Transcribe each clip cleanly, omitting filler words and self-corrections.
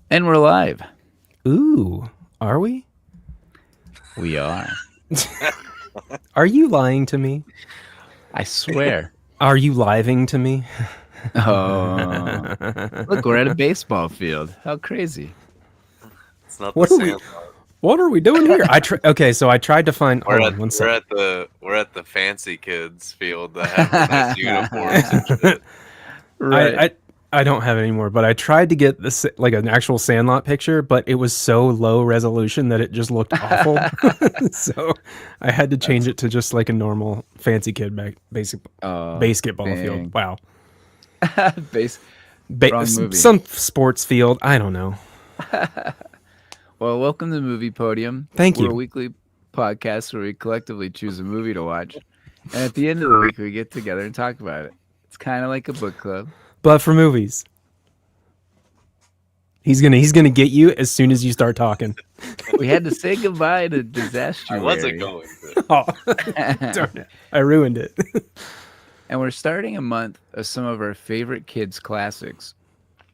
And we're live. Ooh, are we? We are. Are you lying to me? I swear. Are you living to me? Oh, look, we're at a baseball field. How crazy. It's not the What are we? Sandlot. What are we doing here? Okay, so I tried to find. We're Hold at on, one we're second. at the we're at the fancy kids field that have the nice uniforms and shit. Right. I don't have it anymore, but I tried to get this like an actual Sandlot picture, but it was so low resolution that it just looked awful. So I had to change it to just like a normal fancy kid basic basketball dang. field. Wow. Base. Wrong movie. Some sports field. I don't know. Well, welcome to Movie Podium. Thank We're you. a weekly podcast where we collectively choose a movie to watch. And at the end of the week, we get together and talk about it. It's kind of like a book club. But for movies, he's gonna get you as soon as you start talking. We had to say goodbye to Disaster. I wasn't going to. Oh, darn it! I ruined it. And we're starting a month of some of our favorite kids' classics.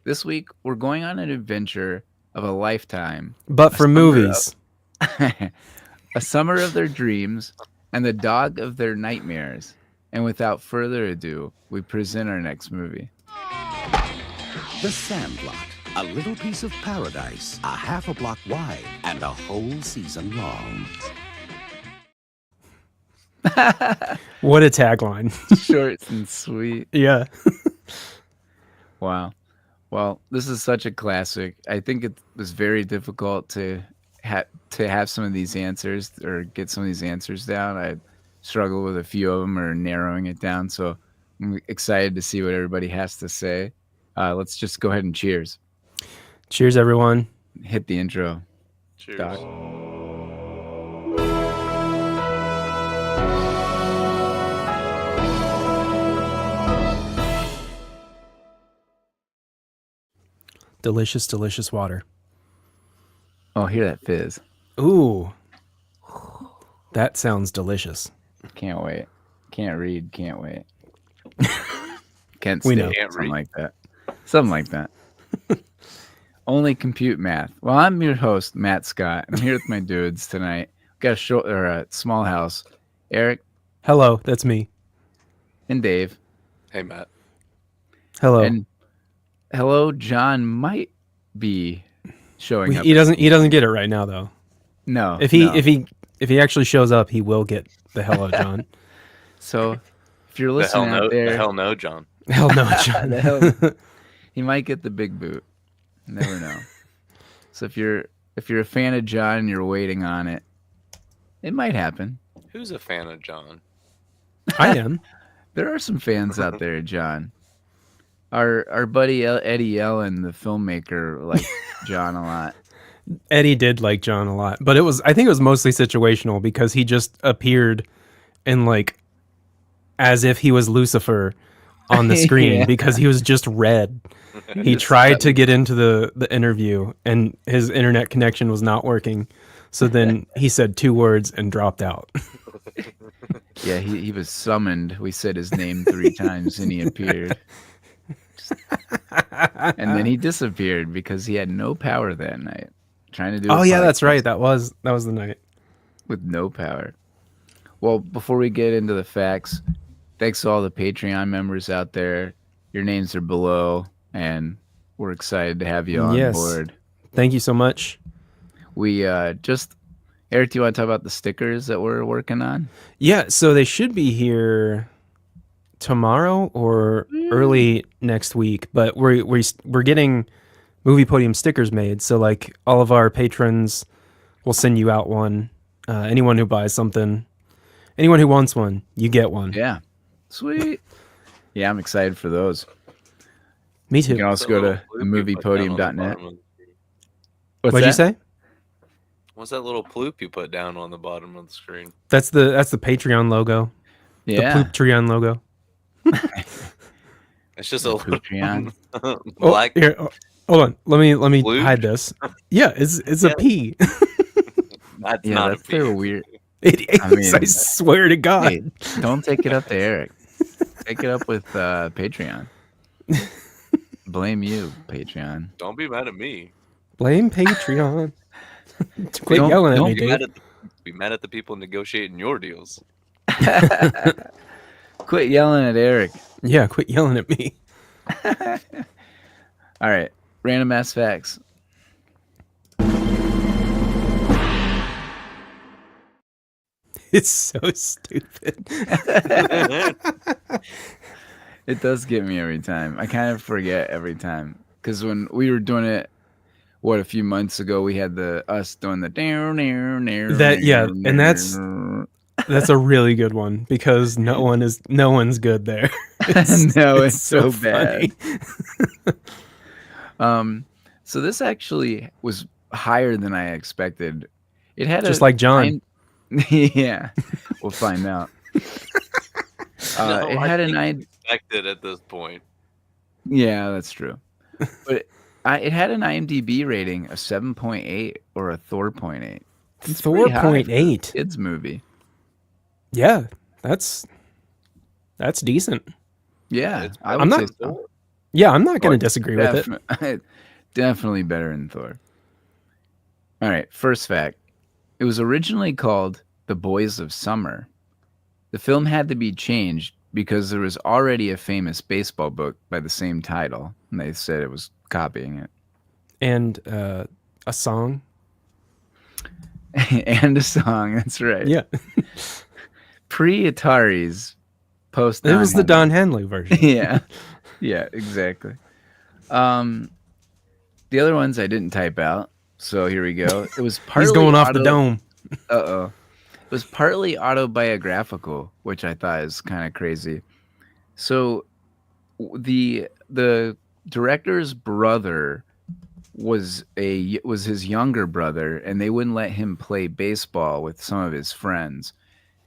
This week, we're going on an adventure of a lifetime. But for movies, A summer of their dreams and the dog of their nightmares. And without further ado, we present our next movie. The Sandlot, a little piece of paradise, a half a block wide and a whole season long. what a tagline! Short and sweet. Yeah. Wow. Well, this is such a classic. I think it was very difficult to have some of these answers or get some of these answers down. I struggled with a few of them or narrowing it down. So I'm excited to see what everybody has to say. Let's just go ahead and cheers. Cheers, everyone. Hit the intro. Cheers. Doc. Delicious, delicious water. Oh, hear that fizz. Ooh, that sounds delicious. Can't wait. Can't read. Can't wait. Can't We stay. know. Can't Something read. like that. Something like that. Only compute math. Well, I'm your host, Matt Scott. I'm here with my dudes tonight. Got a small house. Eric Hello, that's me. and Dave. Hey Matt. Hello. And hello, John might be showing up. He doesn't get it right now though. No. If he no. if he actually shows up, he will get the hello, John. So if you're The hell listening no, out there, the hell no, John. Hell no, John. the hell, he might get the big boot. Never know. So if you're a fan of John and you're waiting on it, it might happen. Who's a fan of John? I am. There are some fans out there, John. Our buddy Eddie Ellen, the filmmaker, liked John a lot. Eddie did like John a lot, but I think it was mostly situational because he just appeared in like as if he was Lucifer on the screen Yeah. because he was just red. He tried to get into the interview and his internet connection was not working. So then he said 2 words and dropped out. Yeah, he was summoned. We said his name 3 times and he appeared. And then he disappeared because he had no power that night. Trying to do a Oh yeah, that's podcast right. That was the night. with no power. Well, before we get into the facts, thanks to all the Patreon members out there. Your names are below, and we're excited to have you on Yes. board. Thank you so much. We Eric, do you want to talk about the stickers that we're working on? Yeah, so they should be here tomorrow or early next week, but we're getting Movie Podium stickers made. So like all of our patrons will send you out one. Anyone who buys something, anyone who wants one, you get one. Yeah. Sweet. Yeah, I'm excited for those. Me You can too. also go to That little bloop you put down on the themoviepodium.net. bottom of the screen. What's What'd you that? say? What's that little ploop you put down on the bottom of the screen? That's the Patreon logo. Yeah. The Pooptreon logo. It's just The a little Patreon. black. Oh, here, hold on. Let me Blue? hide this. Yeah, it's a Yeah. P. That's Yeah, not that's a their penis. weird. It is. I mean- I swear to God. Hey, don't take it up to Eric. Take it up with Patreon. Blame you, Patreon. Don't be mad at me. Blame Patreon. Quit Don't- yelling at don't me, Be Dave. mad at the people negotiating your deals. Quit yelling at Eric. Yeah, quit yelling at me. All right. Random ass facts. It's so stupid. It does get me every time. I kind of forget every time. Because when we were doing it, a few months ago, we had us doing the And that's a really good one because no one's good there. No, it's so bad. funny. So this actually was higher than I expected. It had Just like John. Yeah, we'll find out. No, It I had think an it's expected at this point. Yeah, that's true. But it had an IMDb rating of 7.8 or a Thor 0.8. It's pretty high for a 4.8. kids movie. Yeah, that's decent. Yeah, It's- I I'm would not- say so. Yeah, I'm not going to disagree with it. Definitely better than Thor. All right, first fact. It was originally called The Boys of Summer. The film had to be changed because there was already a famous baseball book by the same title, and they said it was copying it. And a song. And a song, that's right. Yeah, Pre-Atari's post. it was the Don Henley version. Yeah, exactly. The other ones I didn't type out, so here we go. It was partly He's going off the dome. It was partly autobiographical, which I thought is kind of crazy. So the director's brother was his younger brother, and they wouldn't let him play baseball with some of his friends.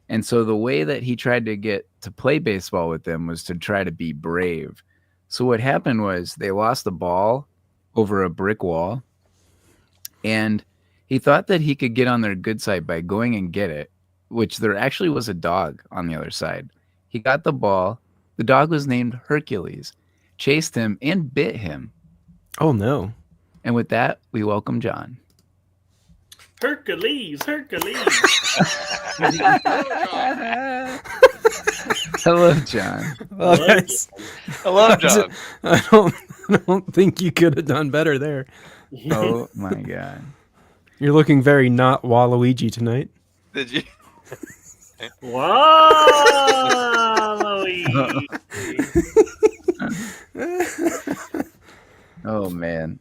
And so the way that he tried to get to play baseball with them was to try to be brave. So what happened was they lost the ball over a brick wall, and he thought that he could get on their good side by going and get it, which there actually was a dog on the other side. He got the ball. The dog was named Hercules, chased him, and bit him. Oh no. And with that, we welcome John. Hercules. Hello, John. Well, that's- I love John. I don't think you could have done better there. Oh my God. You're looking very not Waluigi tonight. Did you? Whoa! Oh man.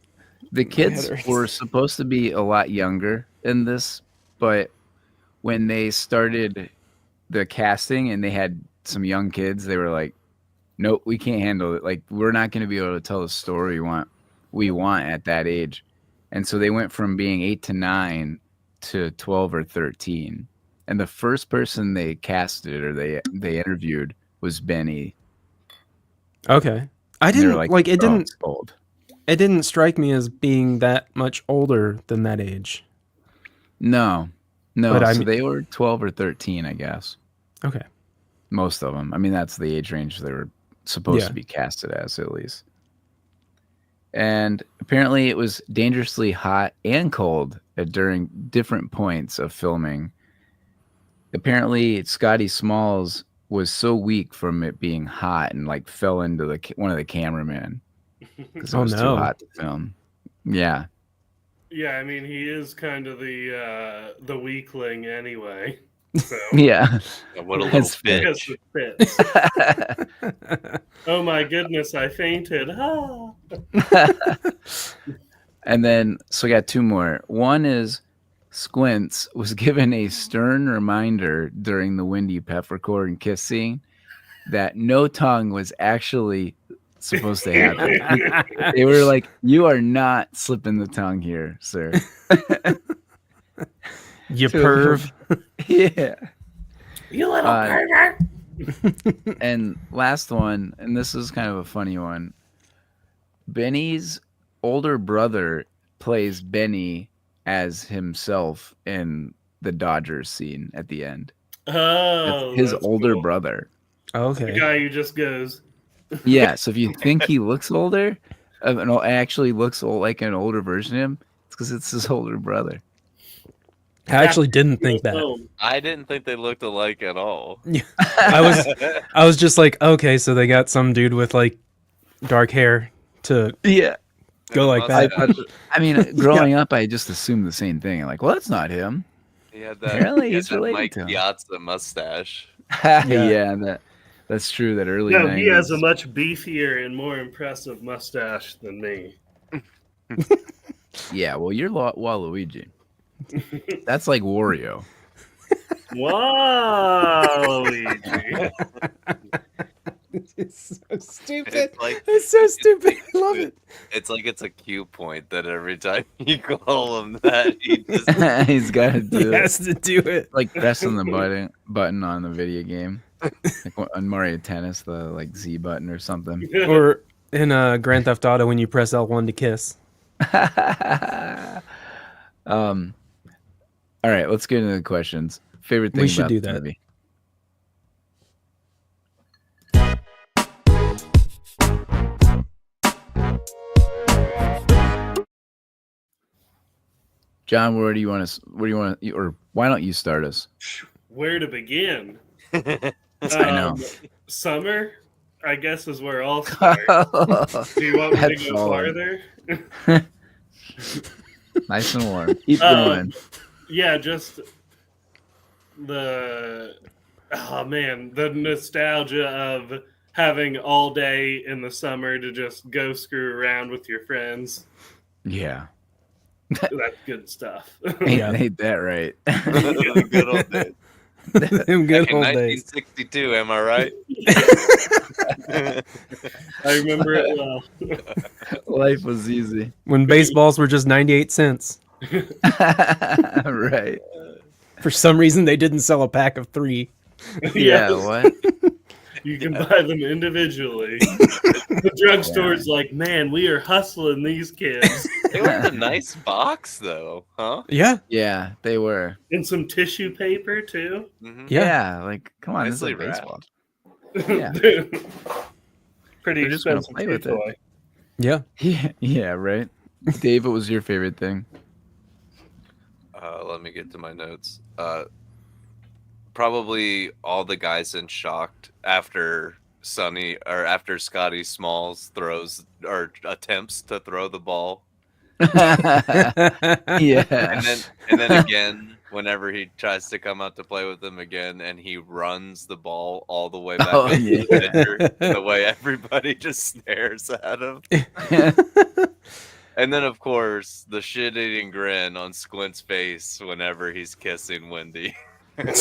The kids were supposed to be a lot younger in this, but when they started the casting and they had some young kids, they were like, nope, we can't handle it. Like, we're not going to be able to tell the story we want at that age. And so they went from being 8 to 9 to 12 or 13. And the first person they casted or they interviewed was Benny. Okay. I And they were didn't like it. "Oh, Didn't it's old." it didn't strike me as being that much older than that age. No. But I So mean- they were 12 or 13, I guess. Okay. Most of them. I mean, that's the age range they were supposed Yeah. to be casted as, at least. And apparently it was dangerously hot and cold during different points of filming. Apparently, Scotty Smalls was so weak from it being hot and like fell into one of the cameramen because it Oh, was too no. hot to film. Yeah. Yeah, I mean he is kind of the weakling anyway. So Yeah. What a little That's fair. because bitch. it fits. Oh my goodness, I fainted. Ah. And then, so we got two more. One is Squints was given a stern reminder during the Windy Peppercorn kiss scene that no tongue was actually supposed to happen. They were like, "You are not slipping the tongue here, sir." You perv. Yeah. You little pervert. And last one, and this is kind of a funny one. Benny's older brother plays Benny as himself in the Dodgers scene at the end. Oh, His that's older cool. brother. The Okay. guy who just goes. Yeah, so if you think he looks older, actually looks like an older version of him, it's because it's his older brother. I actually didn't think that. Home. I didn't think they looked alike at all. I was just like, okay, so they got some dude with like dark hair to Yeah. go like I, that. thought, I mean, growing up, I just assumed the same thing. Like, well, that's not him. He had Apparently, he had he's related Mike to him. Piazza mustache. Yeah, that's true. That early No, 90s. he has a much beefier and more impressive mustache than me. Yeah, well, you're Waluigi. That's like Wario. Wow, Luigi. It's so stupid. It's like It's so stupid. I love it. it's like it's a cue point that every time you call him that, he just He's got to He do it. has to do it. Like pressing the button on the video game. Like on Mario Tennis, the like Z button or something. Or in Grand Theft Auto when you press L1 to kiss. All right, let's get into the questions. Favorite thing We should about do the that. movie? John, where do you want to, or why don't you start us? Where to begin? I know. Summer, I guess, is where I'll start. Do you want me to That's go solid. farther? Nice and warm. Keep going. Yeah, just the nostalgia of having all day in the summer to just go screw around with your friends. Yeah. That's good stuff. Ain't that right? good old days. Them good Back in old days. 1962, am I right? I remember it well. Life was easy. When baseballs were just 98 cents. Right. For some reason, they didn't sell a pack of 3. Yeah, Yes, what? you can buy them individually. The drugstore's like, man, we are hustling these kids. They were in a nice box, though, huh? Yeah. Yeah, they were. And some tissue paper, too. Mm-hmm. Yeah, like come on, Nicely this is like baseball. Yeah. Pretty We're just gonna expensive play with it. toy. Yeah. Yeah, right. Dave, what was your favorite thing? Let me get to my notes. Probably all the guys in shocked after Scotty Smalls throws or attempts to throw the ball. Yeah. And then again, whenever he tries to come out to play with them again, and he runs the ball all the way back Oh, up to yeah. the pitcher, the way everybody just stares at him. And then, of course, the shit-eating grin on Squint's face whenever he's kissing Wendy.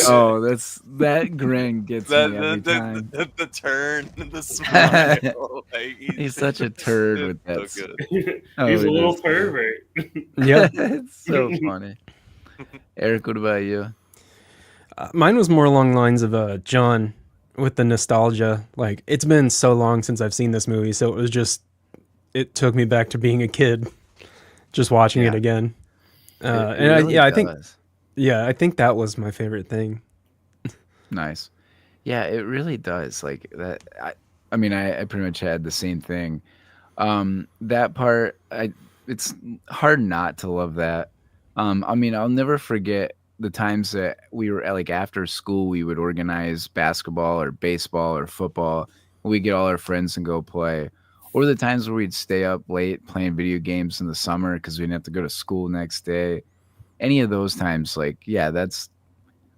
Oh, that grin gets me every time. The turn, the smile. Like, He's such a turd with that. it's so good. Oh, He's a it little is. pervert. Yeah. It's so funny. Eric, what about you? Mine was more along the lines of John with the nostalgia. Like, it's been so long since I've seen this movie, so it took me back to being a kid, just watching it again. I think that was my favorite thing. Nice. Yeah, it really does. Like that. I mean, I pretty much had the same thing. That part, it's hard not to love that. I mean, I'll never forget the times that we were like after school, we would organize basketball or baseball or football. We'd get all our friends and go play. Or the times where we'd stay up late playing video games in the summer because we didn't have to go to school next day. Any of those times, like, yeah, that's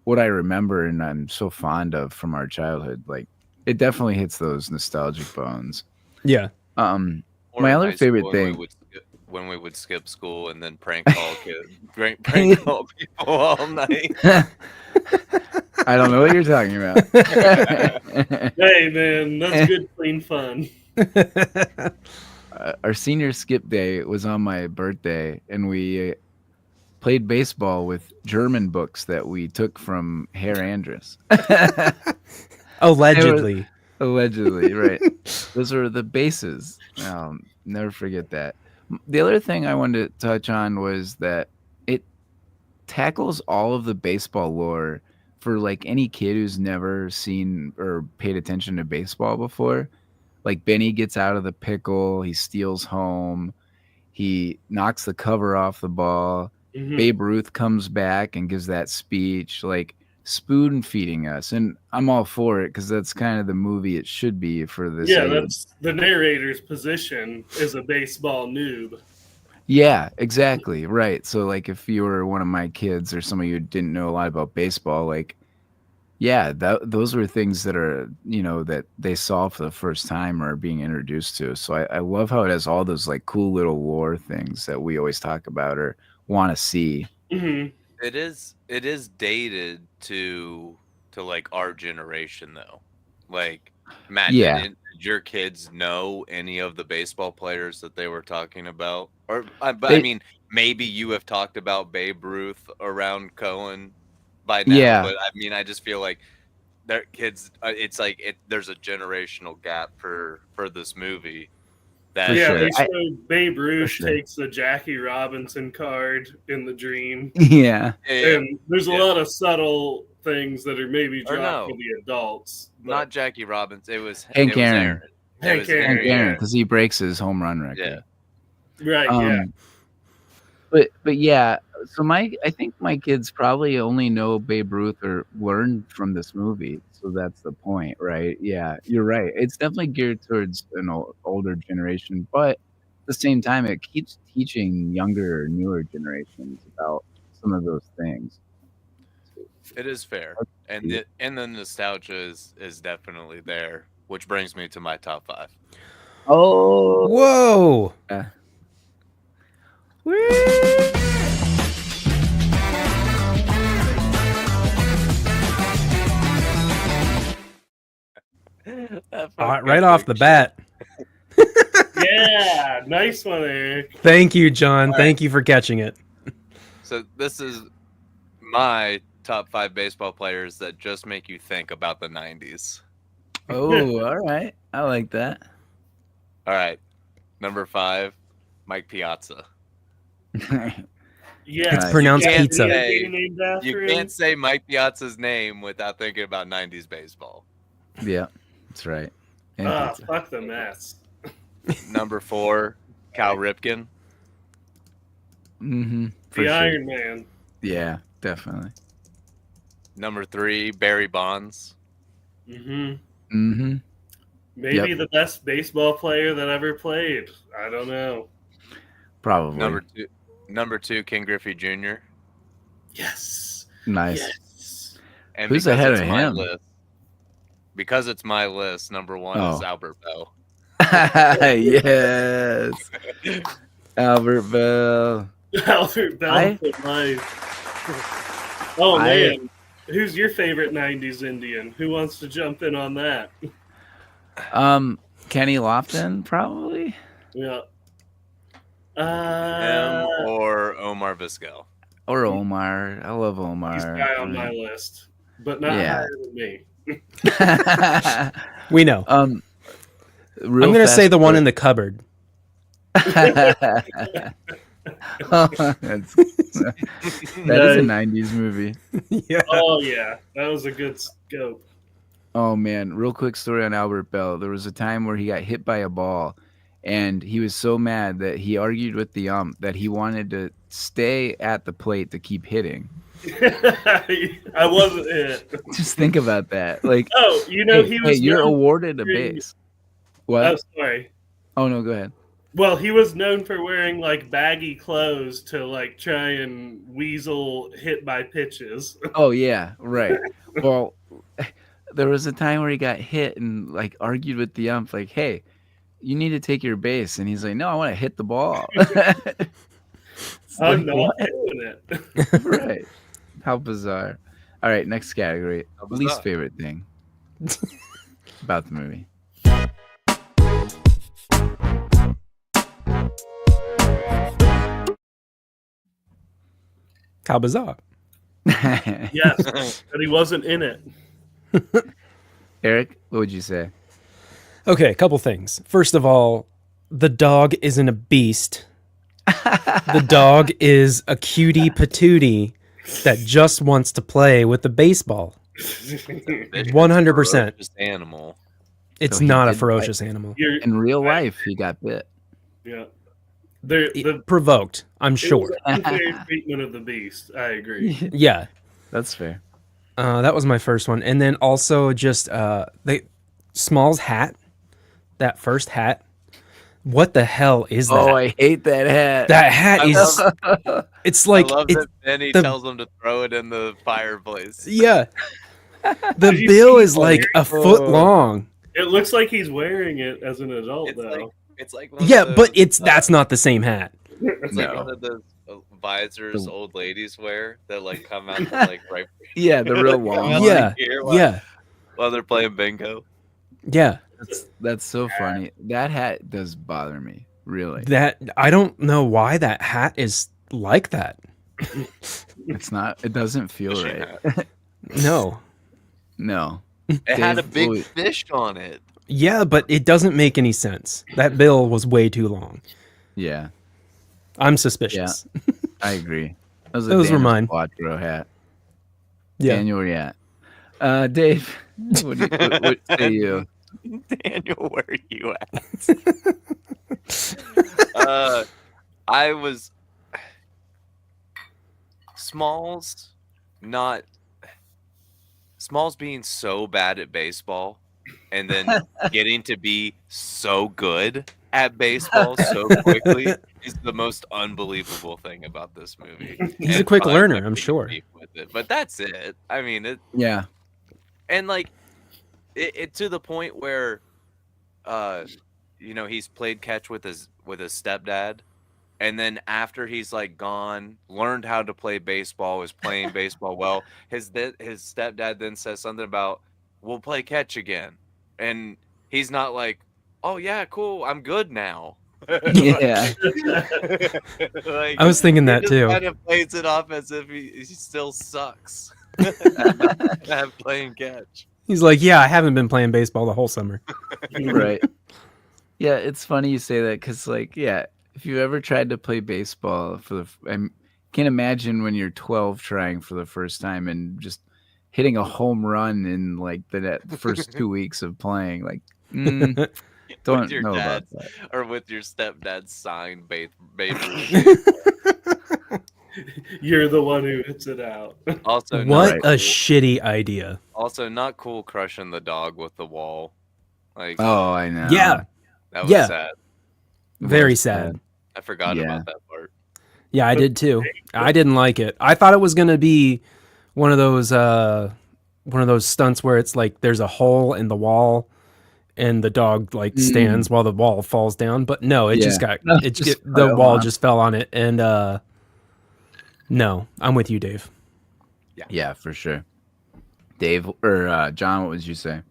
what I remember and I'm so fond of from our childhood. Like, it definitely hits those nostalgic bones. Yeah. Or My in other high school favorite when thing. when we would skip school and then prank call prank call people all night. I don't know what you're talking about. Hey, man, that's good, clean fun. Our senior skip day was on my birthday, and we played baseball with German books that we took from Herr Andrus. Allegedly. Allegedly, right. Those are the bases. Never forget that. The other thing I wanted to touch on was that it tackles all of the baseball lore for like any kid who's never seen or paid attention to baseball before. Like Benny gets out of the pickle, he steals home, he knocks the cover off the ball. Mhm. Babe Ruth comes back and gives that speech, like spoon feeding us, and I'm all for it because that's kind of the movie it should be for this Yeah, age. that's the narrator's position is a baseball noob. Yeah, exactly. Right. So like if you were one of my kids or somebody who didn't know a lot about baseball, like yeah, those were things that are, that they saw for the first time or being introduced to. So I love how it has all those like cool little lore things that we always talk about or want to see. Mhm. It is dated to like our generation though. Like Matt, Yeah. did your kids know any of the baseball players that they were talking about? Or but I They- mean, maybe you have talked about Babe Ruth around Cohen by now, Yeah. but I mean, I just feel like their kids. It's like there's a generational gap for this movie. That For Yeah, sure. they showed Babe Ruth sure. takes the Jackie Robinson card in the dream. Yeah. yeah, And there's a Yeah. lot of subtle things that are maybe Or dropped no. for the adults. but- not Jackie Robbins. It was Hank it was Aaron. Aaron. It Hank was Aaron, Hank yeah. Aaron, because he breaks his home run record. Yeah. Right, yeah. But yeah, so I think my kids probably only know Babe Ruth or learned from this movie. So that's the point, right? Yeah, you're right. It's definitely geared towards an older generation, but at the same time, it keeps teaching younger or newer generations about some of those things. It is fair, and the nostalgia is definitely there, which brings me to my top 5. Oh, Whoa! Right off the bat. Yeah, nice one, Eric. Thank you, John. All right. Thank you for catching it. So this is my top 5 baseball players that just make you think about the 90s. Oh, all right. I like that. All right, number 5, Mike Piazza. Yeah, It's Nice. pronounced You can't pizza. say- named after You him. can't say Mike Piazza's name without thinking about 90s baseball. Yeah, that's right. And Ah, pizza. fuck the mess. Number 4, Cal Ripken. Mm-hmm. The Iron Man. Yeah, definitely. Number 3, Barry Bonds. Mm-hmm. Mm-hmm. Maybe the best baseball player that ever played. I don't know. Probably. Number 2, Ken Griffey Jr. Yes. Nice. Yes. And Who's because ahead it's of my him? list, because it's my list, number 1 is Oh. Albert Bell. Yes. Albert Bell. Albert Bell I- for life. Oh, man. Who's your favorite 90s Indian? Who wants to jump in on that? Kenny Lofton, probably. Yeah. Him or Omar Vizquel. Or Omar. I love Omar. He's the guy on my list, but not Yeah. higher than me. We know. I'm I'm going to say the one in the cupboard. That is a 90s movie. Yeah. Oh, yeah. That was a good scope. Oh man, real quick story on Albert Bell. There was a time where he got hit by a ball and he was so mad that he argued with the ump that he wanted to stay at the plate to keep hitting. I wasn't it. Just think about that. Like, Oh, you know, he was. you're known awarded a for- base. Oh, What? sorry. Oh no, go ahead. Well, he was known for wearing like baggy clothes to like try and weasel hit by pitches. Oh yeah, right. Well, there was a time where he got hit and like argued with the ump, like, "Hey, you need to take your base," and he's like, "No, I want to hit the ball." It's I'm like, not what? doing it. Right. How bizarre. All right, next category. How Least bizarre. favorite thing about the movie. How bizarre. Yes, but he wasn't in it. Eric, what would you say? Okay, a couple things. First of all, the dog isn't a beast. The dog is a cutie patootie that just wants to play with the baseball. 100%. Ferocious animal. It's So he not a did ferocious animal. You're, In real life, he got bit. yeah. provoked. I'm It was sure. an unfair treatment of the beast. I agree. Yeah, That's fair. that was my first one, and then also just the Small's hat. That first hat. What the hell is Oh, that? I hate that hat. That hat I is. love, It's I like love it's that Benny the- tells him to throw it in the fireplace. yeah. The Did you bill see is him like a foot Oh. long. It looks like he's wearing it as an adult, It's though. like it's like one Yeah, of but those, that's not the same hat. it's like No. one of those visors The- old ladies wear that like come out to like right Yeah, the real come long out one. Yeah, here yeah, while they're playing bingo. yeah. That's so funny. That hat does bother me, really. That I don't know why that hat is like that. It's not. It doesn't feel Fishing right. hat. No. No. It had a Dave, big Louis- fish on it. Yeah, but it doesn't make any sense. That bill was way too long. Yeah, I'm suspicious. I agree. That was a Those were Daniel mine. Quattro hat. Yeah. Daniel, where you at? Dave, what say you? Daniel, where are you at? I was Smalls being so bad at baseball and then getting to be so good at baseball so quickly is the most unbelievable thing about this movie. He's a And quick I'm learner, not I'm taking sure. beef with it, but that's it. I mean, Yeah. and like it to the point where he's played catch with his stepdad, and then after he's like gone, learned how to play baseball, was playing baseball well, his stepdad then says something about we'll play catch again, and he's not like, oh yeah, cool, I'm good now. Yeah. Like, I was thinking he that just too. kind of plays it off as if he still sucks at playing catch. He's like, yeah, I haven't been playing baseball the whole summer. Right. Yeah, it's funny you say that because, like, yeah, if you ever tried to play baseball I can't imagine when you're 12 trying for the first time and just hitting a home run in like the first 2 weeks of playing. Like, don't With your know dad about that. or with your stepdad's signed Babe Ruth. You're the one who hits it out. Also, What not a cool, shitty idea. also not cool crushing the dog with the wall. Like, Oh, I know. Yeah, that was yeah. sad. very Was sad. I forgot Yeah. about that part. Yeah, I did too. I didn't like it. I thought it was gonna be one of those stunts where it's like there's a hole in the wall and the dog like stands while the wall falls down. But no, it just got No, it just the fell wall on. just fell on it. And no, I'm with you, Dave. Yeah, for sure. Dave or John, what would you say?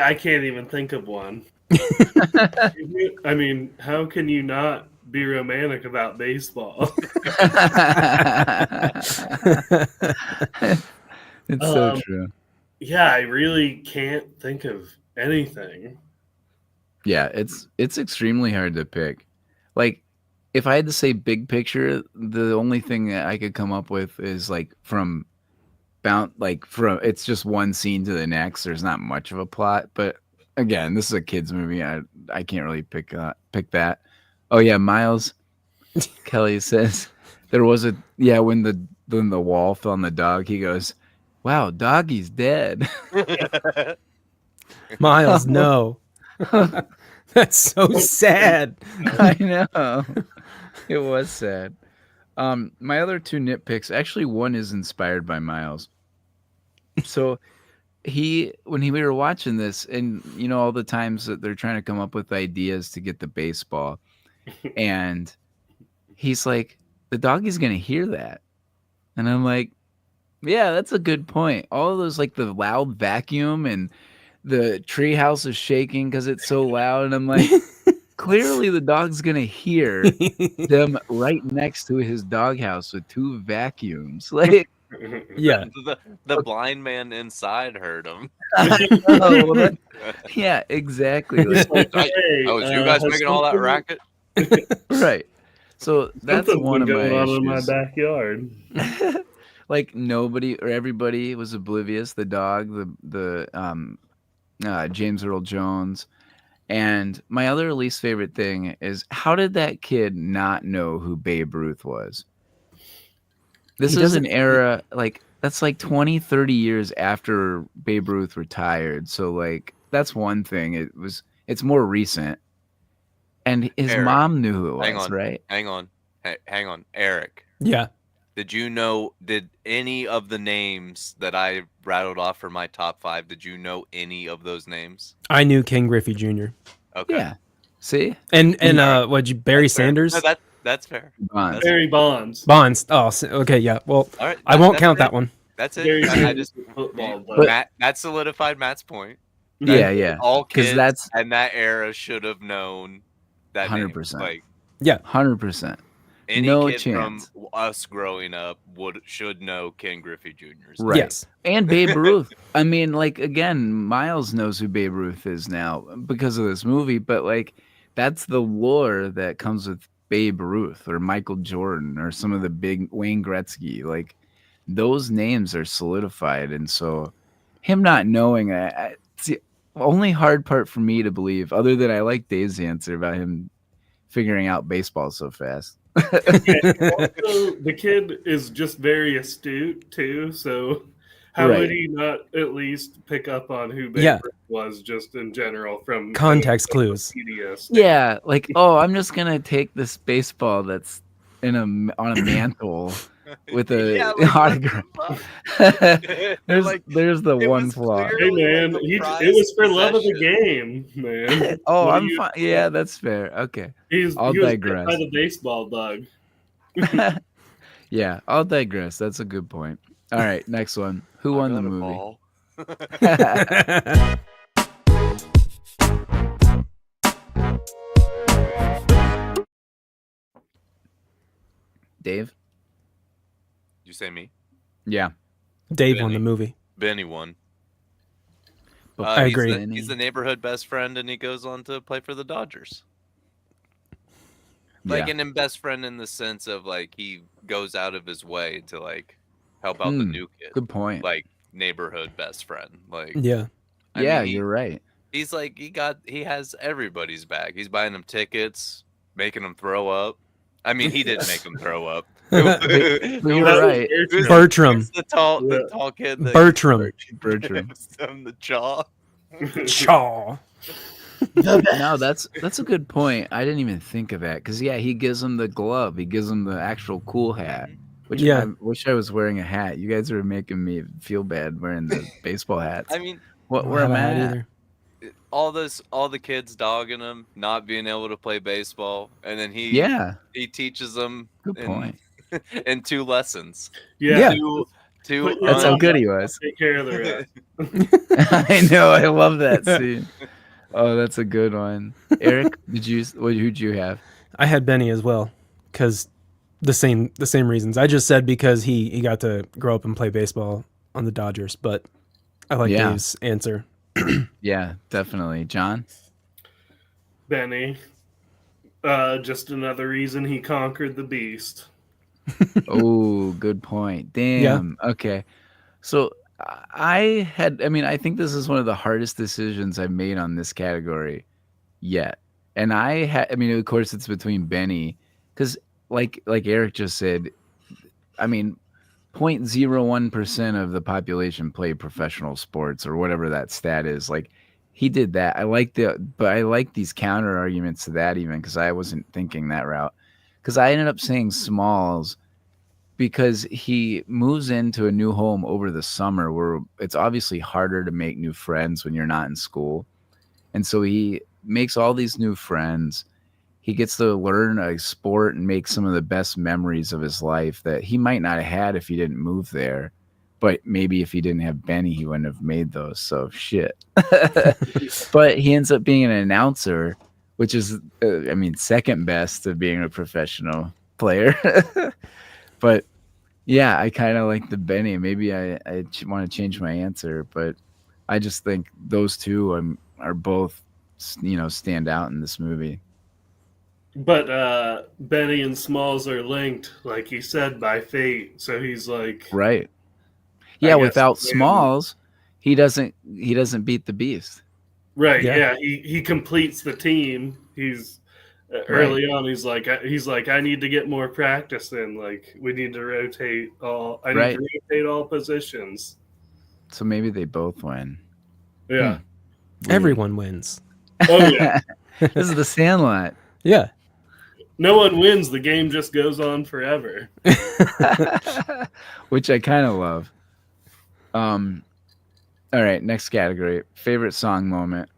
I can't even think of one. I mean, how can you not be romantic about baseball? It's so true. Yeah, I really can't think of anything. Yeah, it's extremely hard to pick. Like, if I had to say big picture, the only thing that I could come up with is like from it's just one scene to the next. There's not much of a plot, but again, this is a kids movie. I can't really pick that. Oh yeah, Miles Kelly says there was when the wall fell on the dog. He goes, "Wow, doggy's dead." Miles, no. That's so sad. I know. It was sad. My other two nitpicks, actually one is inspired by Miles. So when we were watching this, and you know all the times that they're trying to come up with ideas to get the baseball, and he's like, the doggy's gonna hear that. And I'm like, yeah, that's a good point. All of those, like the loud vacuum and the tree house is shaking because it's so loud. And I'm like, clearly the dog's going to hear them right next to his doghouse with two vacuums. Like, Yeah. The blind man inside heard him. yeah, exactly. Like, Was you guys making all that racket? right. So that's Something's one of been my going on in my issues. backyard. Like nobody or everybody was oblivious. The dog, the James Earl Jones, And my other least favorite thing is, how did that kid not know who Babe Ruth was? This He is an doesn't. era, like, that's like 20, 30 years after Babe Ruth retired. So, like, that's one thing. It's more recent. And his Eric, mom knew who it hang was, on, right? hang on, Eric. Yeah. Did any of the names that I rattled off for my top 5, did you know any of those names? I knew King Griffey Jr. Okay. Yeah. See? And Alright. what'd you Barry That's fair. Sanders? No, that's fair. Bonds. That's Barry Bonds. Bonds. Oh, okay, yeah. Well, all right. I won't That's count it. that one. That's it. Barry I Sanders just was football, But- Matt, that solidified Matt's point. Yeah, yeah. All 'Cause kids that's and that era should have known that 100%. name. Like 100%. any No kid chance. from us growing up should know Ken Griffey Jr.'s name. Right. Yes. And Babe Ruth. I mean, like, again, Miles knows who Babe Ruth is now because of this movie, but, like, that's the lore that comes with Babe Ruth or Michael Jordan or some of the big Wayne Gretzky. Like, those names are solidified. And so him not knowing, it's the only hard part for me to believe, other than I like Dave's answer about him figuring out baseball so fast. Also, the kid is just very astute too. So how Right. would he not at least pick up on who Babe Yeah. Ruth was just in general from Context clues. Wikipedia stuff? Yeah, like, oh, I'm just gonna take this baseball that's on a mantle with a Yeah, like, autograph. what the fuck? Like, there's the it one was flaw. Hey clearly, man, like, a it prized was for love of the possession. game, man. Oh, What do I'm you- fine. Yeah, that's fair. Okay. He was I'll bit digress. by the baseball bug. Yeah, I'll digress. That's a good point. All right, next one. Who I won the got a movie? ball. Dave? You say me? Yeah. Dave won Benny. the movie. Benny won. I agree. He's the neighborhood best friend, and he goes on to play for the Dodgers. Like, Yeah. and then best friend in the sense of, like, he goes out of his way to, like, help out the new kid. Good point. Like, neighborhood best friend. Like, Yeah. I yeah, mean, you're right. he's like, he has everybody's back. He's buying them tickets, making them throw up. I mean, he didn't make them throw up. But you're That was right. Bertram. Bertram. It's the tall kid that Bertram. Bertram. gives him the jaw. Chaw. No, that's a good point. I didn't even think of that because yeah, he gives him the glove. He gives him the actual cool hat. Which Yeah. I wish I was wearing a hat. You guys are making me feel bad wearing the baseball hats. I mean, What I where am don't I have a hat at? either. all the kids dogging him, not being able to play baseball, and then he teaches them Good point. in 2 lessons. Yeah, Two Put your That's how arms good up, he was. Take care of the rest. I know. I love that scene. Oh, that's a good one. Eric, who'd you have? I had Benny as well, because the same reasons. I just said because he got to grow up and play baseball on the Dodgers, but I like Yeah. Dave's answer. Yeah, definitely. John? Benny. Just another reason he conquered the beast. Oh, good point. Damn. Okay. So I think this is one of the hardest decisions I've made on this category yet. And of course it's between Benny, because like Eric just said, 0.01% of the population play professional sports or whatever that stat is. Like, he did that. But I like these counter arguments to that even because I wasn't thinking that route. Because I ended up saying Smalls because he moves into a new home over the summer where it's obviously harder to make new friends when you're not in school. And so he makes all these new friends. He gets to learn a sport and make some of the best memories of his life that he might not have had if he didn't move there. But maybe if he didn't have Benny, he wouldn't have made those. So shit. But he ends up being an announcer, which is, second best to being a professional player. But yeah, I kind of like the Benny. Maybe I want to change my answer, but I just think those two are both, stand out in this movie. But Benny and Smalls are linked, like he said, by fate. So he's like, Right. I Yeah, guess without maybe- Smalls, he doesn't beat the Beast. Right. Yeah. Yeah. He completes the team. He's early on. He's like, I need to get more practice in. Like, we need to rotate all. I need Right. to rotate all positions. So maybe they both win. Yeah. Everyone wins. Oh yeah. This is the Sandlot. Yeah. No one wins. The game just goes on forever. Which I kind of love. All right, next category. Favorite song moment.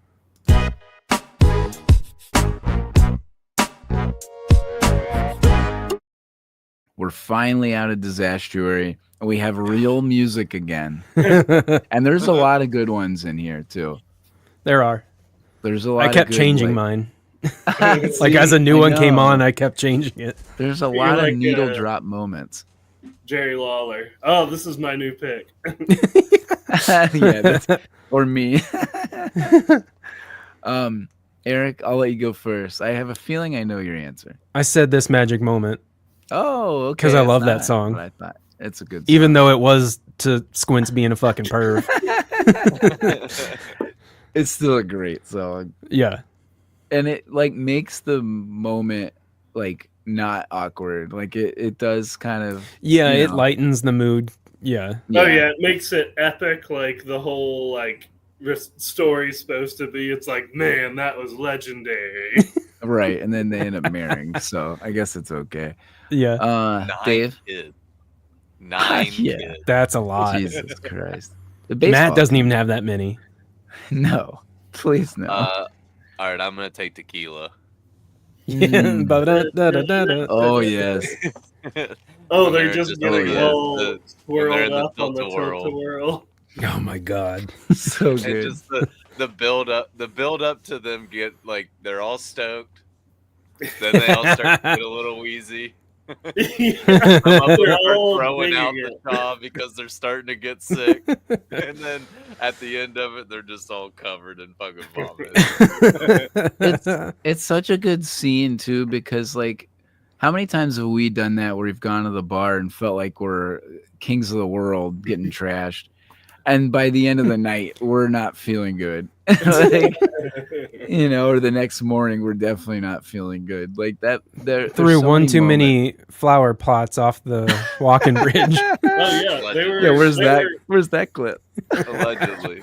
We're finally out of Disastuary. We have real music again. And there's a lot of good ones in here, too. There are. There's a lot I kept of good, changing mine. Like as a new one came on, I kept changing it. There's a You're lot like, of needle drop moments. Jerry Lawler. Oh, this is my new pick. Yeah, or me. Eric, I'll let you go first. I have a feeling I know your answer. I said This Magic Moment Oh, okay. 'Cause I it's love that not song. what I thought. It's a good song. even though it was to Squints being a fucking perv. It's still a great song. Yeah. And it like makes the moment like not awkward. Like it does kind of Yeah, you it know. lightens the mood. Yeah. Oh yeah, it makes it epic. Like the whole like this story's supposed to be. It's like, man, that was legendary. Right, and then they end up marrying, so I guess it's okay. Yeah. 9 Dave? kids. 9 Yeah. kids. That's a lot. Jesus Christ. The baseball Matt doesn't even have that many. No. Please no. All right, I'm gonna take Tequila. Mm. Ba-da-da-da-da-da. Oh yes. Oh, When they're they're just just getting doing all the- when they're swirled in the up on the tilt-a-whirl. tilt-a-whirl. Oh my god. So And good. just the build up to them get like they're all stoked. Then they all start to get a little wheezy. Some of them They're are all throwing out digging the top because they're starting to get sick. And then at the end of it, they're just all covered in fucking vomit. It's such a good scene too, because like how many times have we done that where we've gone to the bar and felt like we're kings of the world getting trashed, and by the end of the night we're not feeling good. Like, you know, or the next morning we're definitely not feeling good. Like that there Threw so one many too moments. many flower pots off the walking bridge. Oh yeah, they were. Yeah, where's they that? were- Where's that clip? Allegedly.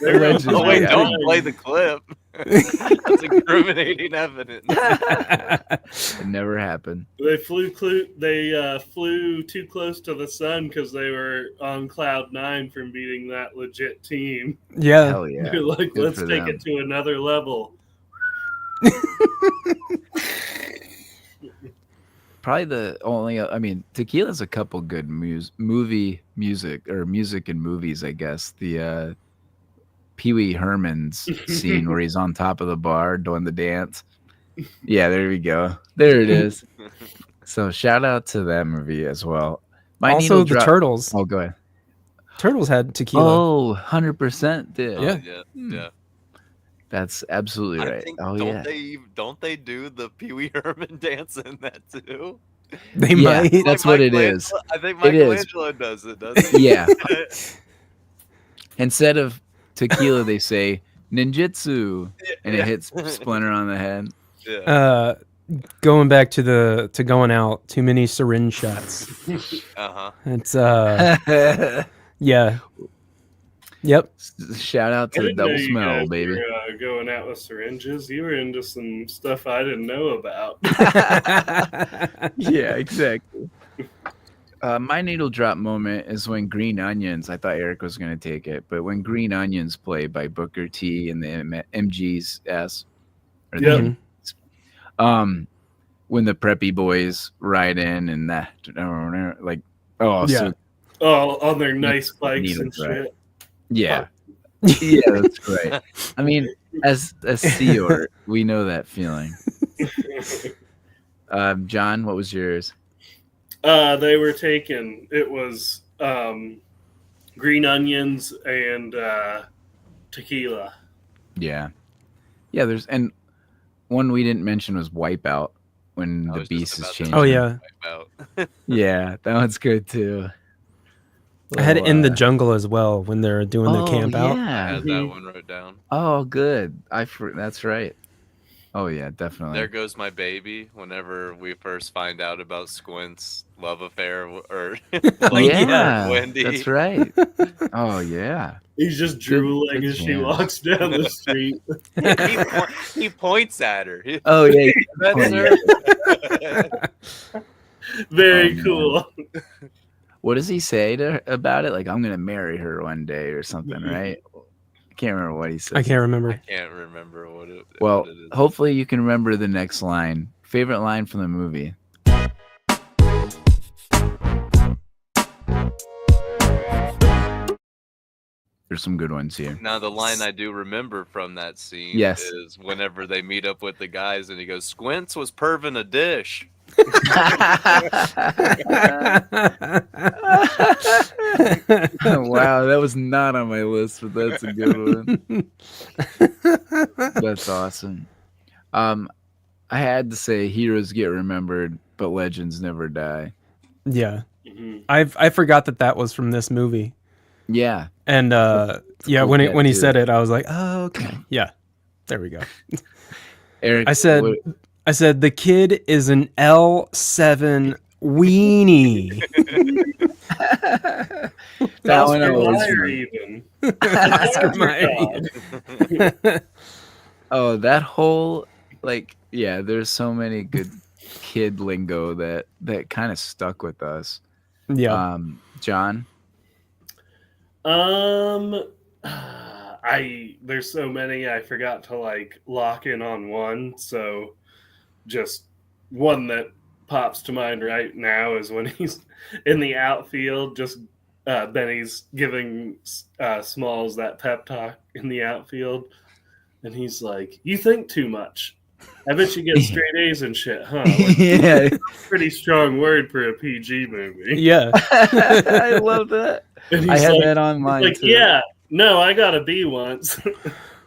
they were Allegedly. Oh wait, Yeah. don't play the clip. That's incriminating evidence. It never happened. They flew too close to the sun because they were on cloud 9 from beating that legit team. Yeah. Hell yeah. They're like, Good let's for take them. it to another level. Probably the only, I mean, Tequila's a couple good movie music or music in movies, I guess. The Pee Wee Herman's scene where he's on top of the bar doing the dance. Yeah, there we go. There it is. So shout out to that movie as well. My Also, needle the drop- turtles. Oh, go ahead. Turtles had tequila. Oh, 100% did. Yeah. Yeah. That's absolutely I right. think Oh, don't yeah. don't they do the Pee Wee Herman dance in that too? They Yeah. might. That's what it is. I think It is. Michelangelo does it, doesn't he? Yeah. Instead of tequila, they say ninjutsu, and it hits Splinter on the head. Yeah. Going back to going out, too many syringe shots. Uh-huh. It's yeah. Yep. Shout out I to the didn't know double you smell, guys baby. were, going out with syringes. You were into some stuff I didn't know about. Yeah, exactly. My needle drop moment is when Green Onions, I thought Eric was going to take it, but when Green Onions play by Booker T and the MG's S, or the Yep. when the preppy boys ride in and that, like, oh, Yeah. so Oh, on their nice bikes Needle and drop. shit. yeah. Yeah, that's right. I mean, as a Seor, we know that feeling. John, what was yours? They were taken. It was green onions and tequila. Yeah. Yeah, there's, and one we didn't mention was Wipeout when I the was just beast is about to changing. Oh yeah. About. Yeah, that one's good too. I had little, In the Jungle as well when they're doing their oh camp out. I yeah. had that one wrote down. Oh, good. That's right. Oh yeah, There definitely. goes my baby. Whenever we first find out about Squint's love affair or Oh, love yeah. for Wendy, That's right. Oh yeah. He's just Good- drooling good as she jams. walks down the street. he points at her. Oh yeah. That's her. Very Oh, man. cool. What does he say to her about it? Like, I'm gonna marry her one day or something, Mhm. right? I can't remember what he says. I can't remember. I can't remember what it. Well, what it is. hopefully you can remember the next line. Favorite line from the movie. There's some good ones here. Now the line I do remember from that scene Yes. is whenever they meet up with the guys and he goes, "Squints was perving a dish." Wow, that was not on my list, but that's a good one. That's awesome. I had to say heroes get remembered, but legends never die. Yeah. Mhm. I forgot that was from this movie. Yeah. And yeah, cool when he tattoo. said it, I was like, oh, okay. Yeah. There we go. Eric, I said the kid is an L7 weenie. that one I Oscar always Mayer remember. even. Oscar Mayer. Mayer. Oh, that whole yeah, there's so many good kid lingo that kind of stuck with us. Yeah. John. There's so many I forgot to lock in on one, so just one that pops to mind right now is when he's in the outfield, just Benny's giving Smalls that pep talk in the outfield, and he's like, "You think too much. I bet you get straight A's and shit, huh?" Like, Yeah. pretty strong word for a PG movie. Yeah. I love that. And he's I had like, that on mine like, too. yeah, no, I got a B once.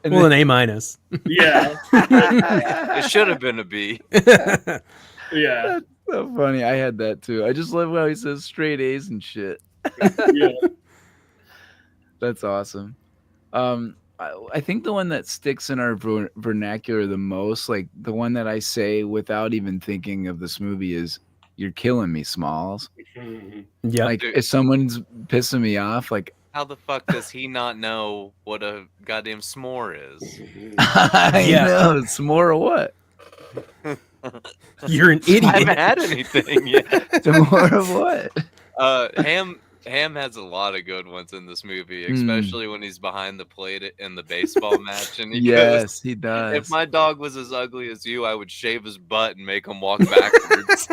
And Well, then- an A minus. Yeah, It should have been a B. yeah, so funny. I had that too. I just love how he says straight A's and shit. yeah. That's awesome. I think the one that sticks in our vernacular the most, like the one that I say without even thinking of this movie, is "You're killing me, Smalls." Mhm. Yeah. Like Dude. if someone's pissing me off, like How the fuck does he not know what a goddamn s'more is? I Yeah. know s'more or what? You're an I idiot. haven't had anything yet. S'more of what? Ham has a lot of good ones in this movie, especially when he's behind the plate in the baseball match, and he goes, Yes, he does. "If my dog was as ugly as you, I would shave his butt and make him walk backwards."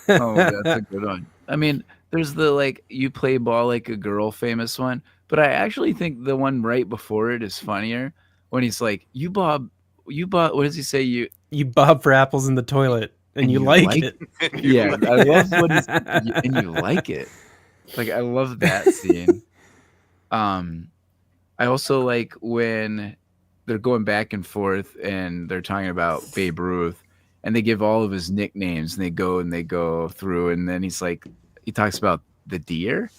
Oh, that's a good one. I mean, there's the you play ball like a girl famous one, but I actually think the one right before it is funnier when he's like, you bought what does he say? You You bob for apples in the toilet and you like it. yeah, I love what he's and you like it. Like I love that scene. I also like when they're going back and forth and they're talking about Babe Ruth and they give all of his nicknames and they go through and then he talks about the deer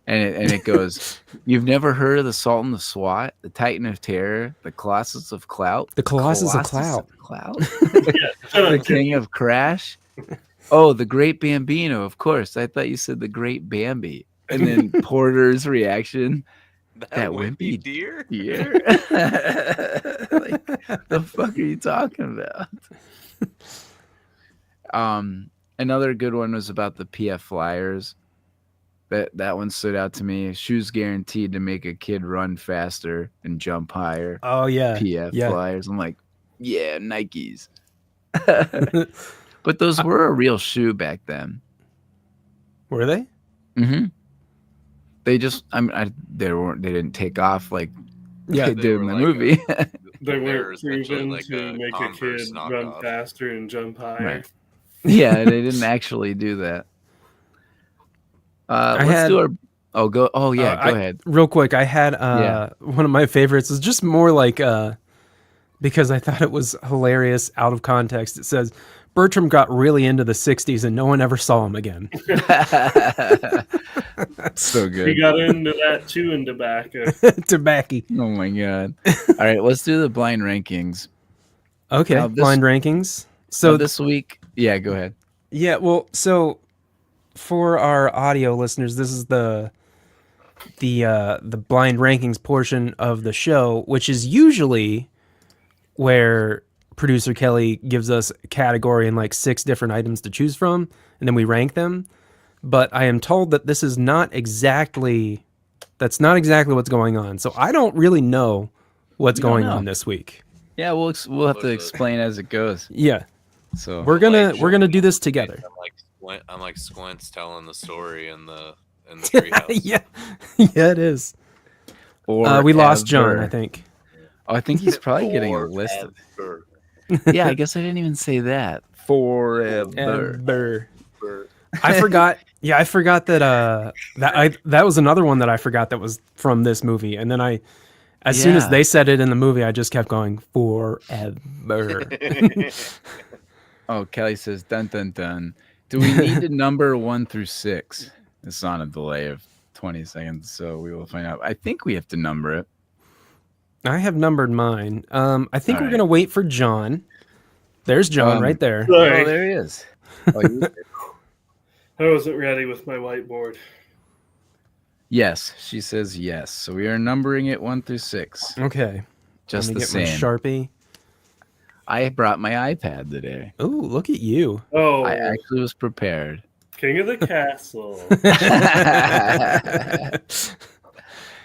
and it goes, "You've never heard of the Sultan of Swat, the Titan of Terror, the Colossus of Clout, The Colossus of Clout, Shut the up, King of Crash? Oh, the Great Bambino, of course. I thought you said the Great Bambi." And then Porter's reaction, that wimpy deer. deer. Like, the fuck are you talking about? Another good one was about the PF Flyers. That one stood out to me. Shoes guaranteed to make a kid run faster and jump higher. Oh yeah. PF Yeah. Flyers. I'm like, yeah, Nikes. But those were a real shoe back then. Were they? Mm-hmm. They just, they didn't take off like Yeah. they They did in were the like movie. They They were weren't essentially proven like to a make a Converse kid run knockoff. faster and jump higher. Right. Yeah, they didn't actually do that. Let's do our. Oh, go. Oh, yeah. Go ahead. Real quick, I had Yeah. one of my favorites is just more like because I thought it was hilarious out of context. It says Bertram got really into the 60s and no one ever saw him again. So He good. got into that chewing tobacco. Tobacco. Oh my god. All right, let's do the blind rankings. Okay, Now this- blind rankings. So So this week, yeah, go ahead. yeah, well, so for our audio listeners, this is the blind rankings portion of the show, which is usually where producer Kelly gives us a category and like 6 different items to choose from, and then we rank them. But I am told that this is not exactly what's going on. So I don't really know what's You don't going know. on this week. Yeah, we'll have to explain as it goes. Yeah, So we're gonna do this together. I'm like Squints telling the story in the treehouse. yeah, yeah, it is. or We lost John, ever. I think. Oh, I think he's probably getting a list. Forever. Yeah, I guess I didn't even say that. Forever. Ever. I forgot. Yeah, I forgot that. That was another one that I forgot that was from this movie, and then as soon as Yeah. they said it in the movie, I just kept going forever. Oh, Kelly says, dun dun dun. Do we need to number 1 through 6? It's on a delay of 20 seconds, so we will find out. I think we have to number it. I have numbered mine. I think All we're right. gonna wait for John. There's John right there. Oh, Sorry, there he is. Oh, I wasn't ready with my whiteboard. yes, she says yes. So we are numbering it 1 through 6. Okay. Just Let me the get my same. Sharpie. I brought my iPad today. Ooh, look at you. Oh, I actually was prepared. King of the Castle.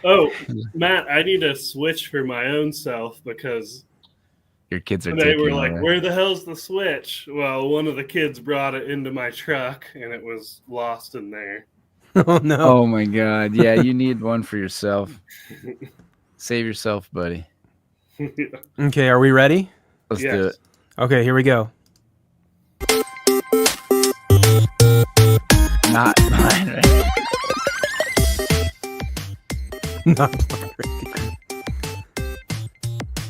Oh, Matt, I need a switch for my own self because Your kids are they taking were like, over. "Where the hell's the switch?" Well, one of the kids brought it into my truck and it was lost in there. Oh no. Oh my god. Yeah, you need one for yourself. Save yourself, buddy. Okay, are we ready? Let's do Yes. it. Okay, here we go. Not mine, right? Not blind ranking.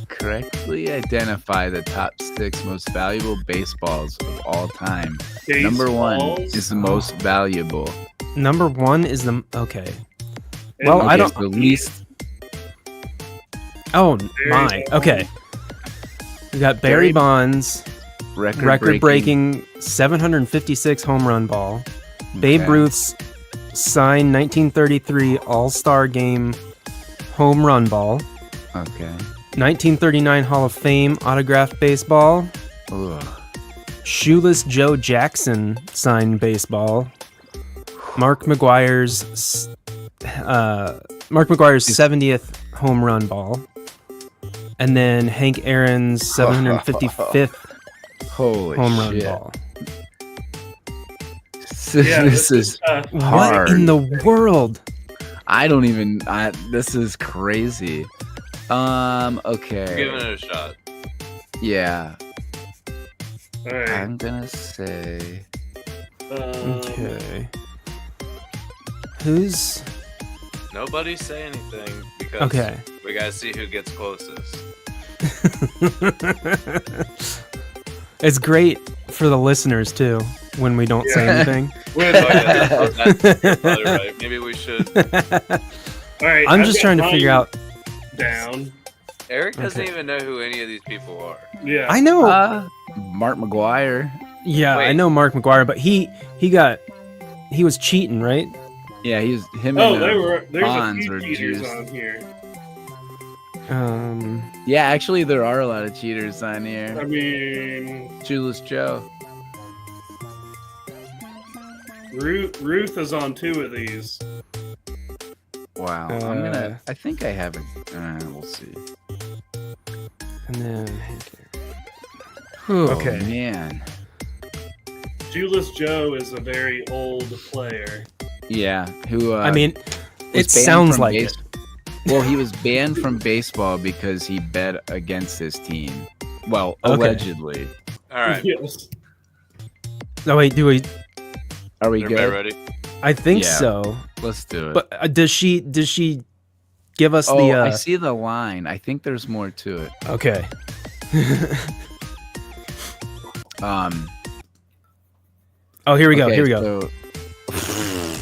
Correctly identify the top 6 most valuable baseballs of all time. Number 1 Baseballs? is the most valuable. Number 1 is the okay. And Well, I Okay, don't- so least Oh Barry my. Bonds. Okay. We got Barry Barry- Bonds, record-breaking 756 home run ball. Babe Okay. Ruth's signed 1933 All-Star Game home run ball. Okay. 1939 Hall of Fame autographed baseball. Ugh. Shoeless Joe Jackson signed baseball. Mark McGuire's 70th home run ball. And then Hank Aaron's 755th Holy home run shit. ball. Yeah, This is tough. What hard. in the world? I don't even this is crazy. Giving Okay. it a shot. Yeah. All right. I'm gonna say Okay. Who's Nobody say anything because okay? we gotta see who gets closest. It's great for the listeners too when we don't say Yeah. anything. When- Oh, yeah, that's probably right. Maybe we should. All right. I'm I've just got trying to mine figure out. down. Eric doesn't Okay. even know who any of these people are. Yeah. I know. Mark McGuire. Yeah, I Wait. know Mark McGuire, but he was cheating, right? Yeah, him Oh, and there's a Bonds few were cheaters juiced. on here. Yeah, actually there are a lot of cheaters on I here. mean, Shoeless Joe. Ruth is on 2 of these. Wow. I think I have a we'll see. And then Oh, Okay. man. Shoeless Joe is a very old player. Yeah, who I mean, was it banned sounds from like base- it. Well, he was banned from baseball because he bet against his team. Well, Okay. allegedly. All right, Yes. Oh wait, do we? Are we everybody good? ready? I think Yeah. so. Let's do it. But does she give us oh, the? I see the line. I think there's more to it. Okay. Oh, here we go. Okay, Here we go. So,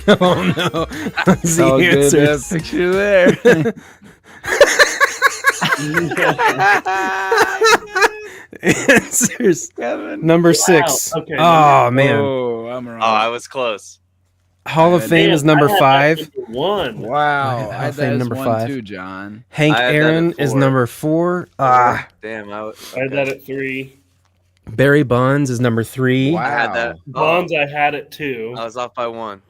Oh no. That's how the good answers. picture there. Answers. Kevin. Number Wow. 6. Okay, Oh man. Oh, I'm wrong. Oh, I was close. Hall of Man, Fame is number I had that 5. number 1. Wow, Hall I of had Fame that as number 1 5. too, John. Hank I had that at Aaron is 4. number 4. Ah. Damn, I had that at 3. Barry Bonds is number 3. Wow. I had that. Bonds, I had it 2. I was off by 1.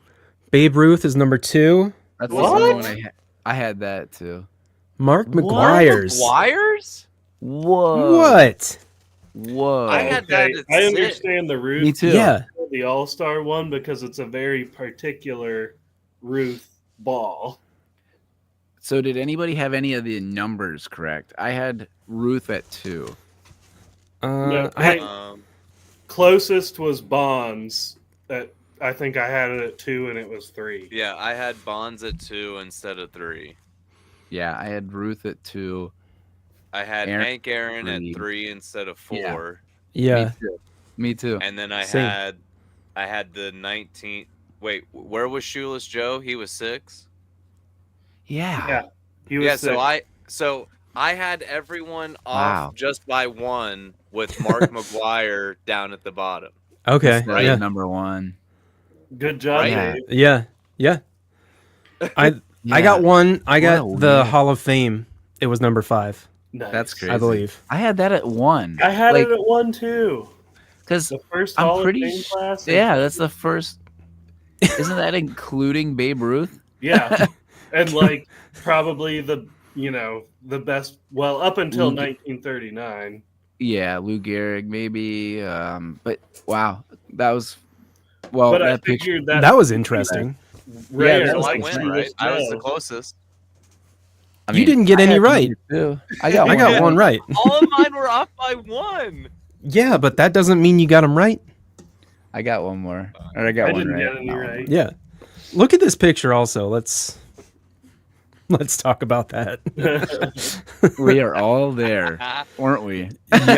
Babe Ruth is number 2. That's What? the only one I had that too. Mark What? McGuire's. Wires? Whoa. What? Whoa. I had that Okay, at I 6. understand the Ruth, Me too. Yeah. the All-Star one, because it's a very particular Ruth ball. So did anybody have any of the numbers correct? I had Ruth at 2. No, I had, closest was Bonds. I think I had it at 2, and it was 3. Yeah, I had Bonds at 2 instead of 3. Yeah, I had Ruth at 2. I had Aaron- Hank Aaron at 3. 3 instead of Yeah. 4. yeah. Me too. And then I Same. had the 19. Wait, where was Shoeless Joe? He was 6. Yeah. Yeah. He was Yeah, 6. so I had everyone Wow. off just by 1 with Mark McGuire down at the bottom. Okay. That's Right. Yeah. number 1. Good job, Right. Yeah. Dave. Yeah. Yeah. I Yeah. got one. I got What a the weird- Hall of Fame. It was number 5, Nice. That's crazy. I believe. I had that at 1. I had it at 1 too. because The first I'm Hall pretty of Fame class. yeah, that's the first. Isn't that including Babe Ruth? Yeah, and like probably the best. Well, up until Lou- 1939. Yeah, Lou Gehrig maybe. But wow, that was well. But I that picture. figured That, that was interesting. rare. that So was I like win, Shoeless right? I was the Joe. closest. I You didn't get I any had right. number 2. I got. I got one one right. All of mine were off by 1. Yeah, but that doesn't mean you got them right. I got one more. Or I got I one didn't right. get any No. right. Yeah. Look at this picture also. Let's talk about that. We are all there, weren't we? There's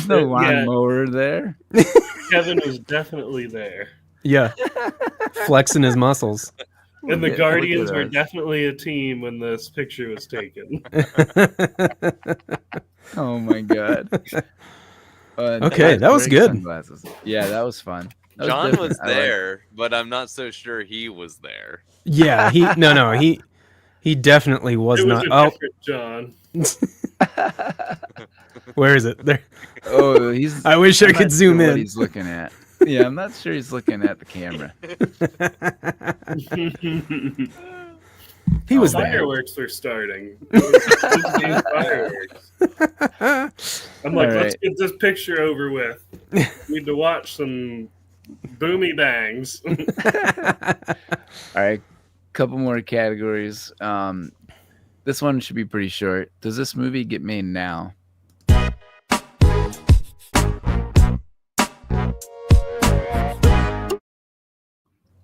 no Yeah. lawnmower there. Kevin was definitely there, Yeah. Flexing his muscles. and the Look at Guardians were us. definitely a team when this picture was taken. Oh my god. Okay, that was great good. Sunglasses. Yeah, that was fun. That was John different. was I liked it. there, but I'm not so sure he was there. Yeah, he definitely was It was not. a Oh, different John. where is it? There. Oh, he's. I wish I I'm could not zoom sure what in. he's looking at. Yeah, I'm not sure he's looking at the camera. He was Oh, there. Fireworks were starting. Fireworks. I'm like, All let's right. get this picture over with. Need to watch some boomy bangs. All right, couple more categories. This one should be pretty short. Does this movie get made now?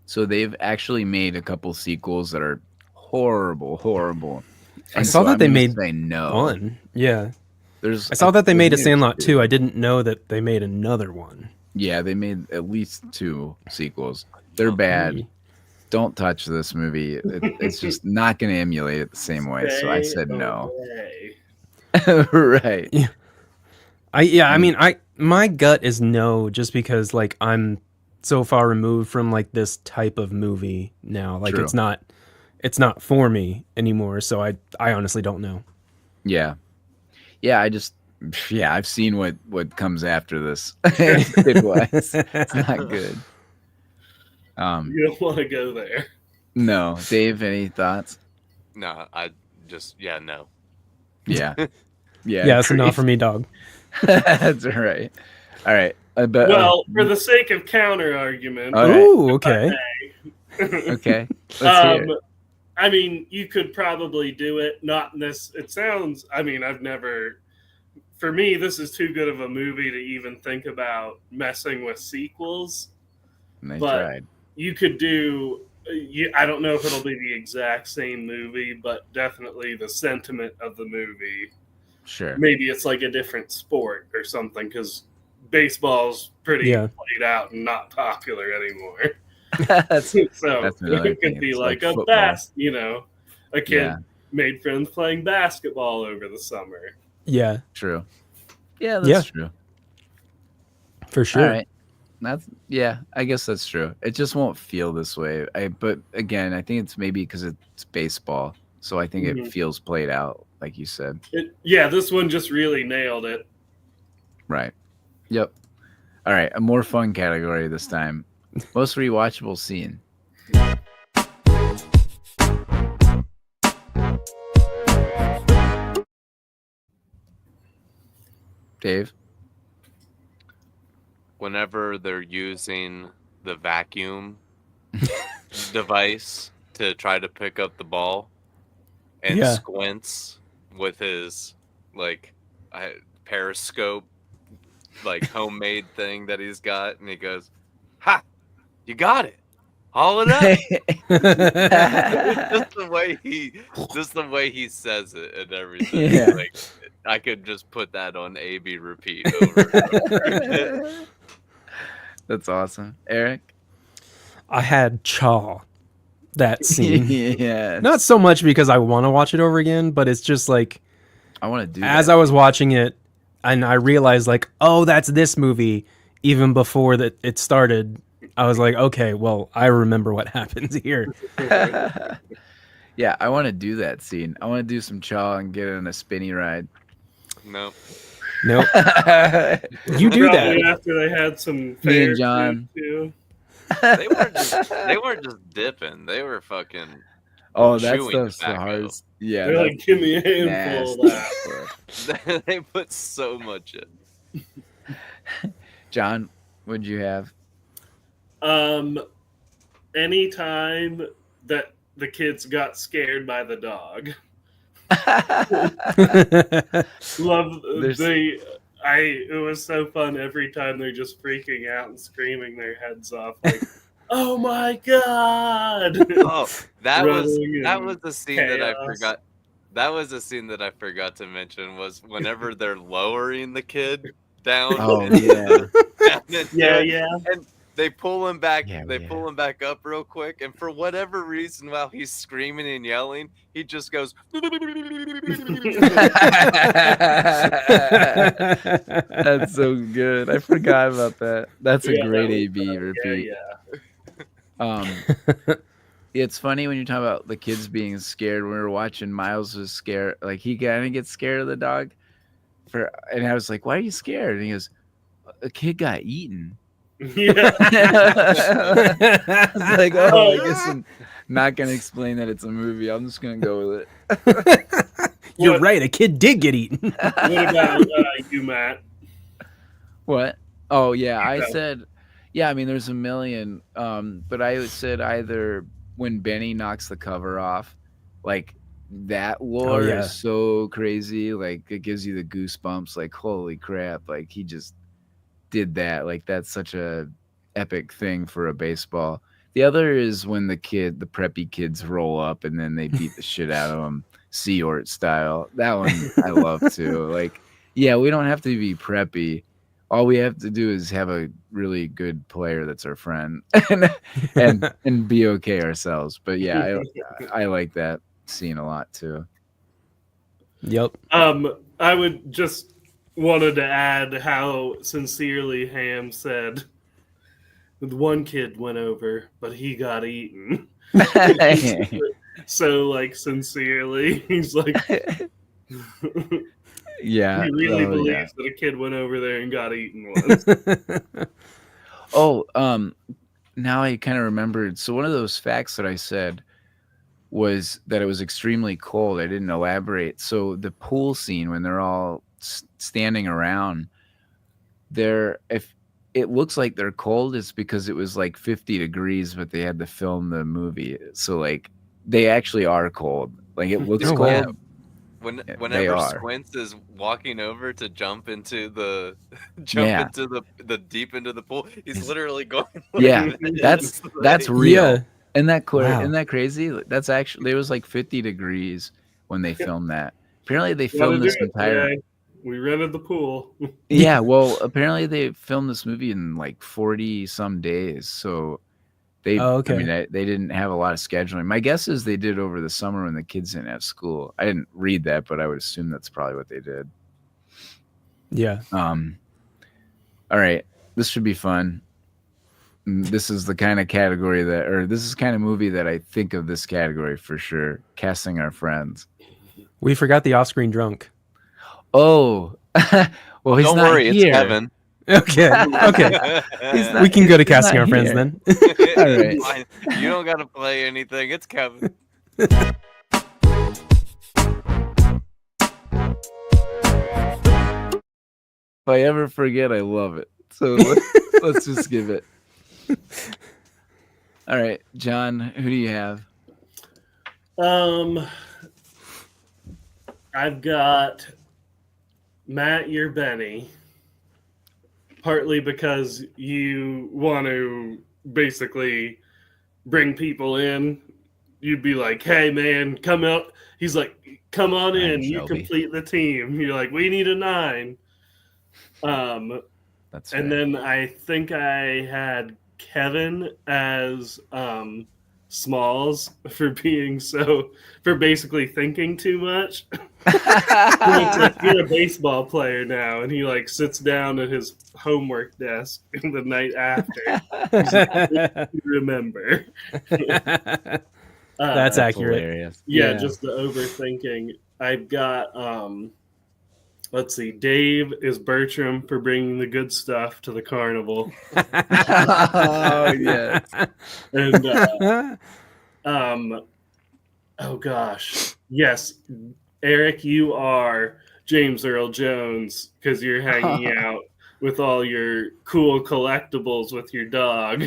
So they've actually made a couple sequels that are horrible. I saw that I'm they gonna made say no. One. Yeah. There's I saw that they made a there's Sandlot two. 2. I didn't know that they made another one. Yeah, they made at least 2 sequels. They're bad. Don't touch this movie. It's just not going to emulate it the same way. So I said no. Away. Right. I mean, my gut is no, just because like I'm so far removed from like this type of movie now. Like True. it's not for me anymore. So I honestly don't know. Yeah. I've seen what comes after this. Kid-wise. It's not good. You don't want to go there. No. Dave, any thoughts? No, I just no. Yeah. Yeah, that's a no for me, dog. That's right. All right. But, Well, for the sake of counter argument, all right. Ooh, okay. Okay. Let's hear it. I mean, you could probably do it. Not in this. It sounds. I mean, I've never. For me, this is too good of a movie to even think about messing with sequels. And they but- tried. You could do. I don't know if it'll be the exact same movie, but definitely the sentiment of the movie Sure. maybe it's like a different sport or something, because baseball's pretty Yeah. played out and not popular anymore. that's So another it thing. could be It's like like a football. a kid Yeah, made friends playing basketball over the summer. Yeah, true. Yeah, that's Yeah. true. for All sure. right. I guess that's true. It just won't feel this way. But again, I think it's maybe because it's baseball, so I think it Mhm. feels played out, like you said. This one just really nailed it. Right. Yep. All right, a more fun category this time. Most rewatchable scene. Dave. Whenever they're using the vacuum device to try to pick up the ball and Yeah. squints with his like periscope like homemade thing that he's got, and he goes, "Ha! You got it. Haul it up." just the way he says it and everything. Yeah. Like I could just put that on A/B repeat over and over. That's awesome. Eric? I had Chaw, that scene. Yeah. Not so much because I want to watch it over again, but it's just like I want to do as that. I was watching it and I realized like, oh, that's this movie. Even before that it started, I was like, okay, well, I remember what happens here. Yeah, I want to do that scene. I want to do some chaw and get on a spinny ride. No. Nope. You do Probably that. after they had some Me and fair John. food, too. They weren't just dipping. They were fucking Oh, that chewing stuff's the tobacco. hardest. Yeah, They're like, give me a that's handful of nasty that. stuff. They put so much in. John, what'd you have? Anytime that the kids got scared by the dog. Love There's- it was so fun every time they're just freaking out and screaming their heads off like, oh my god. Oh, that was Running the scene that I chaos. forgot. That was the scene that I forgot to mention was whenever they're lowering the kid down. Oh, and- yeah. down into Yeah, it, yeah. And they pull him back. Yeah, they yeah. pull him back up real quick, and for whatever reason, while he's screaming and yelling, he just goes. That's so good. I forgot about that. That's a Yeah, great that was AB fun. repeat. Yeah. It's funny when you talk about the kids being scared. When we were watching, Miles was scared. Like he kind of gets scared of the dog. And I was like, "Why are you scared?" And he goes, "A kid got eaten." Yeah. I was like, "Oh, Oh, I guess I'm not gonna explain that it's a movie. I'm just gonna go with it." You're What- right. A kid did get eaten. What about you, Matt? What? Oh yeah, I Yeah. said, yeah. I mean, there's a million. But I said either when Benny knocks the cover off, like that lore yeah. is so crazy. Like it gives you the goosebumps. Like holy crap! Like he just did that. Like that's such a epic thing for a baseball. The other is when the preppy kids roll up and then they beat the shit out of them, Seahort style. That one I love too. Like, yeah, we don't have to be preppy. All we have to do is have a really good player that's our friend, and be okay ourselves. But yeah, I like that scene a lot too. Yep. I would just wanted to add how sincerely Ham said, "The one kid went over, but he got eaten." So like sincerely, he's like, Yeah, he really oh, believes yeah. that a kid went over there and got eaten once. Oh, now I kind of remembered. So one of those facts that I said was that it was extremely cold. I didn't elaborate. So the pool scene when they're all standing around, if it looks like they're cold, it's because it was like 50 degrees, but they had to film the movie. So like they actually are cold. Like it looks Oh, cold. wow. They Whenever are. Squints is walking over to jump into the Yeah. into the deep into the pool, he's literally going. Yeah, that's real. Yeah. Isn't that Wow. Isn't that crazy? That's actually, it was like 50 degrees when they filmed that. Apparently, they Gotta filmed do this it entire. today. We rented the pool. Yeah, well, apparently they filmed this movie in like 40 some days. So they, Oh, I mean, okay. they didn't have a lot of scheduling. My guess is they did over the summer when the kids didn't have school. I didn't read that, but I would assume that's probably what they did. Yeah. All right, this should be fun. This is the kind of category that, or this is the kind of movie that I think of this category for sure. Casting our friends. We forgot the off-screen drunk. Oh, well, he's Don't not worry, here. it's Kevin. Okay. Okay. He's not- We can go to he's casting not our friends here. then. All right. It's fine. You don't gotta play anything. It's Kevin. If I ever forget, I love it. So let's just give it. All right, John, who do you have? I've got Matt, you're Benny. Partly because you want to basically bring people in. You'd be like, hey man, come out. He's like, come on in. I'm You Shelby. complete the team. You're like, we need a 9. That's And fair. then I think I had Kevin as Smalls for basically thinking too much. It's like, you're a baseball player now, and he like sits down at his homework desk the night after. He's like, remember. That's accurate. Hilarious. Yeah, just the overthinking. I've got let's see, Dave is Bertram for bringing the good stuff to the carnival. Oh yeah. And oh gosh, yes, Eric, you are James Earl Jones because you're hanging out with all your cool collectibles with your dog.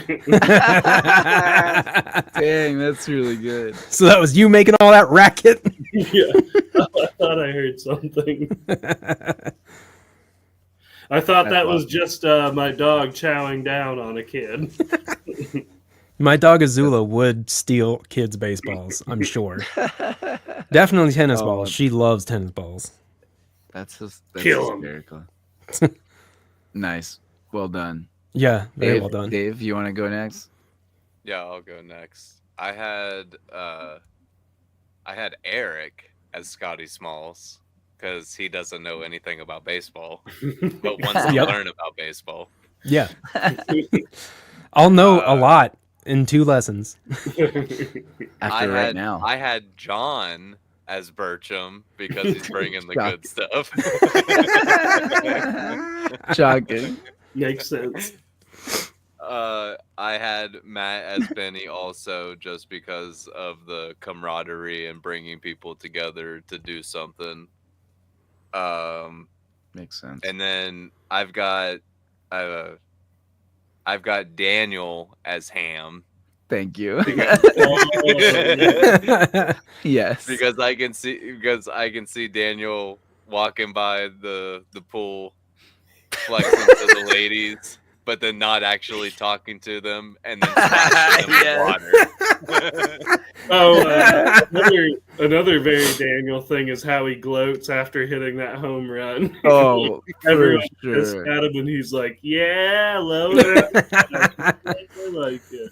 Dang, that's really good. So that was you making all that racket? Yeah, I thought I heard something. I thought that was just my dog chowing down on a kid. My dog Azula would steal kids' baseballs, I'm sure. Definitely tennis Oh. balls. She loves tennis balls. That's Kill 'em. hysterical. Nice. Well done. Yeah, very Dave, well done. Dave, you want to go next? Yeah, I'll go next. I had Eric as Scotty Smalls because he doesn't know anything about baseball, but wants to Yep. learn about baseball. Yeah. I'll know a lot in 2 lessons. After right now. I had John as Bertram because he's bringing the good stuff. Shocking. Makes sense. I had Matt as Benny also just because of the camaraderie and bringing people together to do something. Makes sense. And then I've got Daniel as Ham Thank you. Oh, Yes. because I can see Daniel walking by the pool, flexing to the ladies, but then not actually talking to them, and then splashing them in water. Another very Daniel thing is how he gloats after hitting that home run. Oh, for Everyone pissed sure. at him, and he's like, "Yeah, load it." I like it.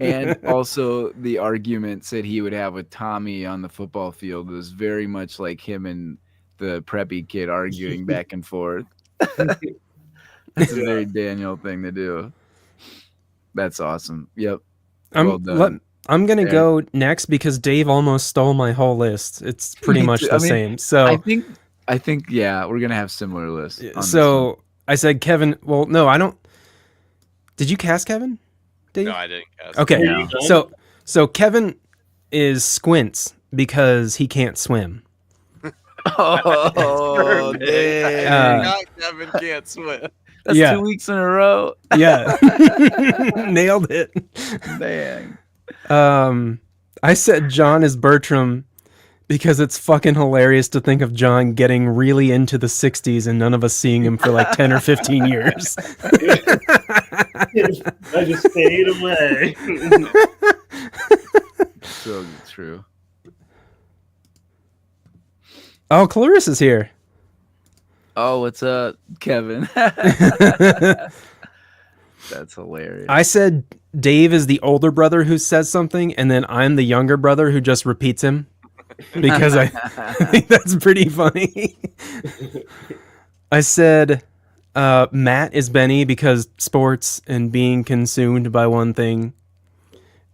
And also the argument that he would have with Tommy on the football field was very much like him and the preppy kid arguing back and forth. That's a very Daniel thing to do. That's awesome. Yep. Well done. I'm going to Yeah. go next because Dave almost stole my whole list. It's pretty Me much too. the I mean, same. So I think yeah, we're gonna have similar lists. on this one. So I said Kevin. Well, no, I don't. Did you cast Kevin, Dave? No, I didn't cast. Okay, Are you done? so Kevin is Squints because he can't swim. Oh, dang. God, Kevin can't swim. That's yeah. 2 weeks in a row. Yeah, nailed it. Dang. I said John is Bertram because it's fucking hilarious to think of John getting really into the 60s and none of us seeing him for like 10 or 15 years. I just stayed away. So true. Oh, Clarissa's here. Oh, what's up, Kevin? That's hilarious. I said Dave is the older brother who says something, and then I'm the younger brother who just repeats him because I think that's pretty funny. I said Matt is Benny because sports and being consumed by one thing.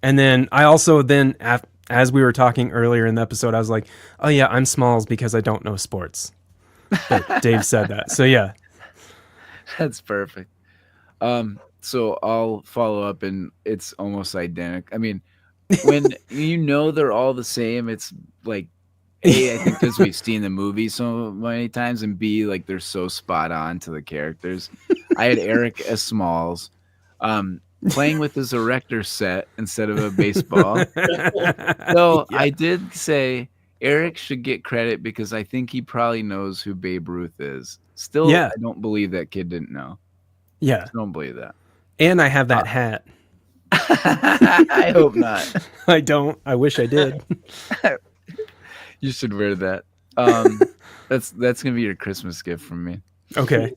And then I also as we were talking earlier in the episode, I was like, oh yeah, I'm Smalls because I don't know sports. But Dave said that. So yeah. That's perfect. So I'll follow up, and it's almost identical. I mean, when they're all the same, it's like, A, I think because we've seen the movie so many times, and B, like they're so spot on to the characters. I had Eric as Smalls, playing with his erector set instead of a baseball. So Yeah. I did say Eric should get credit because I think he probably knows who Babe Ruth is. Still, Yeah. I don't believe that kid didn't know. Yeah. I don't believe that. And I have that hat. I hope not. I don't. I wish I did. You should wear that. That's gonna be your Christmas gift from me. Okay.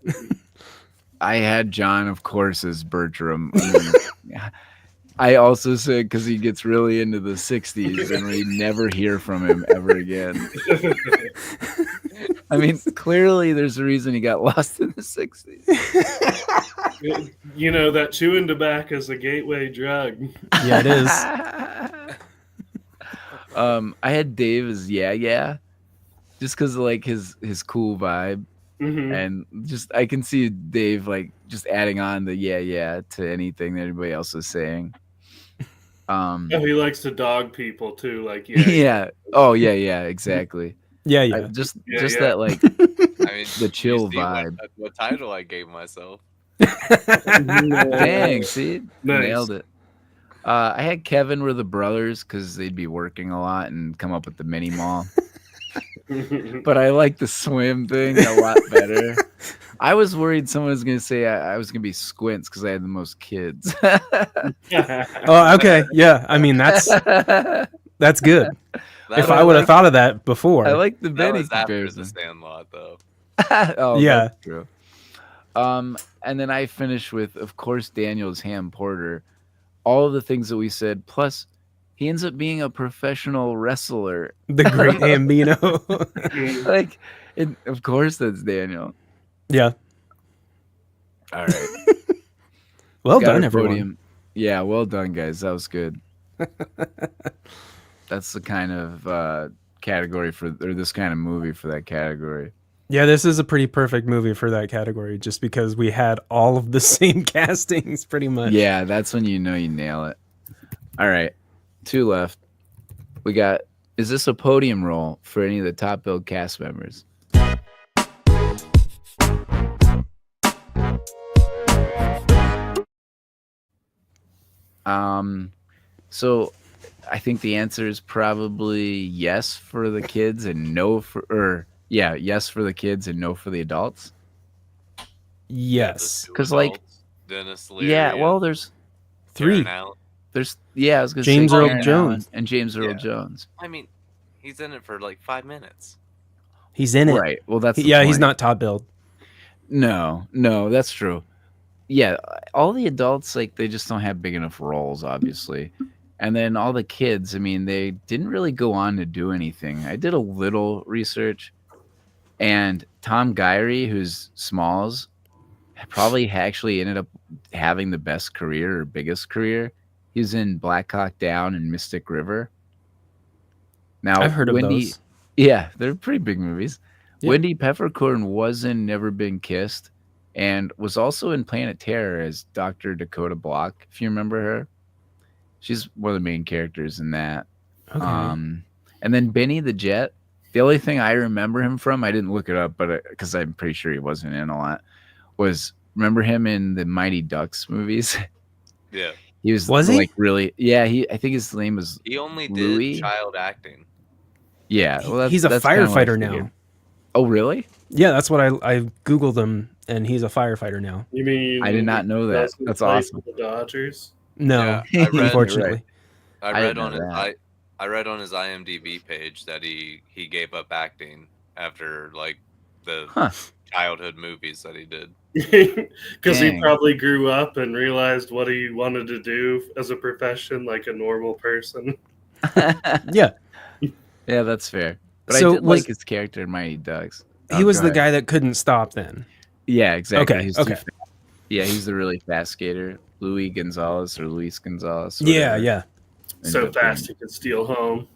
I had John, of course, as Bertram. I also said because he gets really into the '60s, and we never hear from him ever again. I mean, clearly, there's a reason he got lost in the '60s. That chewing tobacco is a gateway drug. Yeah, it is. I had Dave as yeah, just because of like his cool vibe, and just I can see Dave like just adding on the yeah to anything that anybody else is saying. He likes to dog people too, like yeah. Oh yeah, exactly. Yeah. Just Yeah. that like I mean, the chill you see vibe. What title I gave myself? Dang, see, Nice. nailed it. I had Kevin were the brothers because they'd be working a lot and come up with the mini mall. But I like the swim thing a lot better. I was worried someone was gonna say I was gonna be Squints because I had the most kids. Oh, okay. Yeah. I mean, that's good. If I would have thought of that before. I like the That Benny was after the comparison. Sandlot, though. Oh, Yeah. that's true. And then I finished with, of course, Daniel's ham porter. All of the things that we said, plus he ends up being a professional wrestler. The great Ambino. Like, of course, that's Daniel. Yeah. All right. Well Got done, our everyone. podium. Yeah, well done, guys. That was good. That's the kind of category or this kind of movie for that category. Yeah, this is a pretty perfect movie for that category just because we had all of the same castings pretty much. Yeah, that's when you know you nail it. All right. 2 left. We got, is this a podium role for any of the top billed cast members? So I think the answer is probably yes for the kids and no for, yes for the kids and no for the adults. Yes. 'Cause, like, Dennis Leary. Yeah, well, there's 3. Aaron Allen. I was gonna James say Earl Aaron Jones. Allen and James Earl Yeah. Jones. I mean, he's in it for like 5 minutes. He's in it. Right. Well, that's the Yeah, he's point. not top billed. No, that's true. Yeah, all the adults, like, they just don't have big enough roles, obviously. And then all the kids, I mean, they didn't really go on to do anything. I did a little research, and Tom Gyrie, who's Smalls, probably actually ended up having the best career or biggest career. He was in Black Hawk Down and Mystic River. Now, I've heard of Wendy, those. yeah, they're pretty big movies. Yeah. Wendy Peppercorn was in Never Been Kissed and was also in Planet Terror as Dr. Dakota Block, if you remember her. She's one of the main characters in that. Okay. And then Benny the Jet. The only thing I remember him from, I didn't look it up, but because I'm pretty sure he wasn't in a lot, was remember him in the Mighty Ducks movies? Yeah. He was Was he? like really, yeah. I think his name was He only did Louis? child acting. yeah. Well, He's a that's kinda what I firefighter figured. now. Oh, really? Yeah, that's what I Googled him, and he's a firefighter now. You mean I did not know that. Nelson That's played awesome. for The Dodgers. No, Yeah, I read- unfortunately. I I read didn't on know his that. I read on his IMDb page that he gave up acting after like the Huh. childhood movies that he did. Because he Dang. probably grew up and realized what he wanted to do as a profession, like a normal person. Yeah. Yeah, that's fair. But I So did like his character in Mighty Ducks. he Oh, was go the ahead. guy that couldn't stop then. Yeah, exactly. Okay, He's okay. too fast. Yeah, he's the really fast skater, Luis Gonzalez or Luis Gonzalez. Yeah, Whatever. yeah. So Ended up fast being- he could steal home.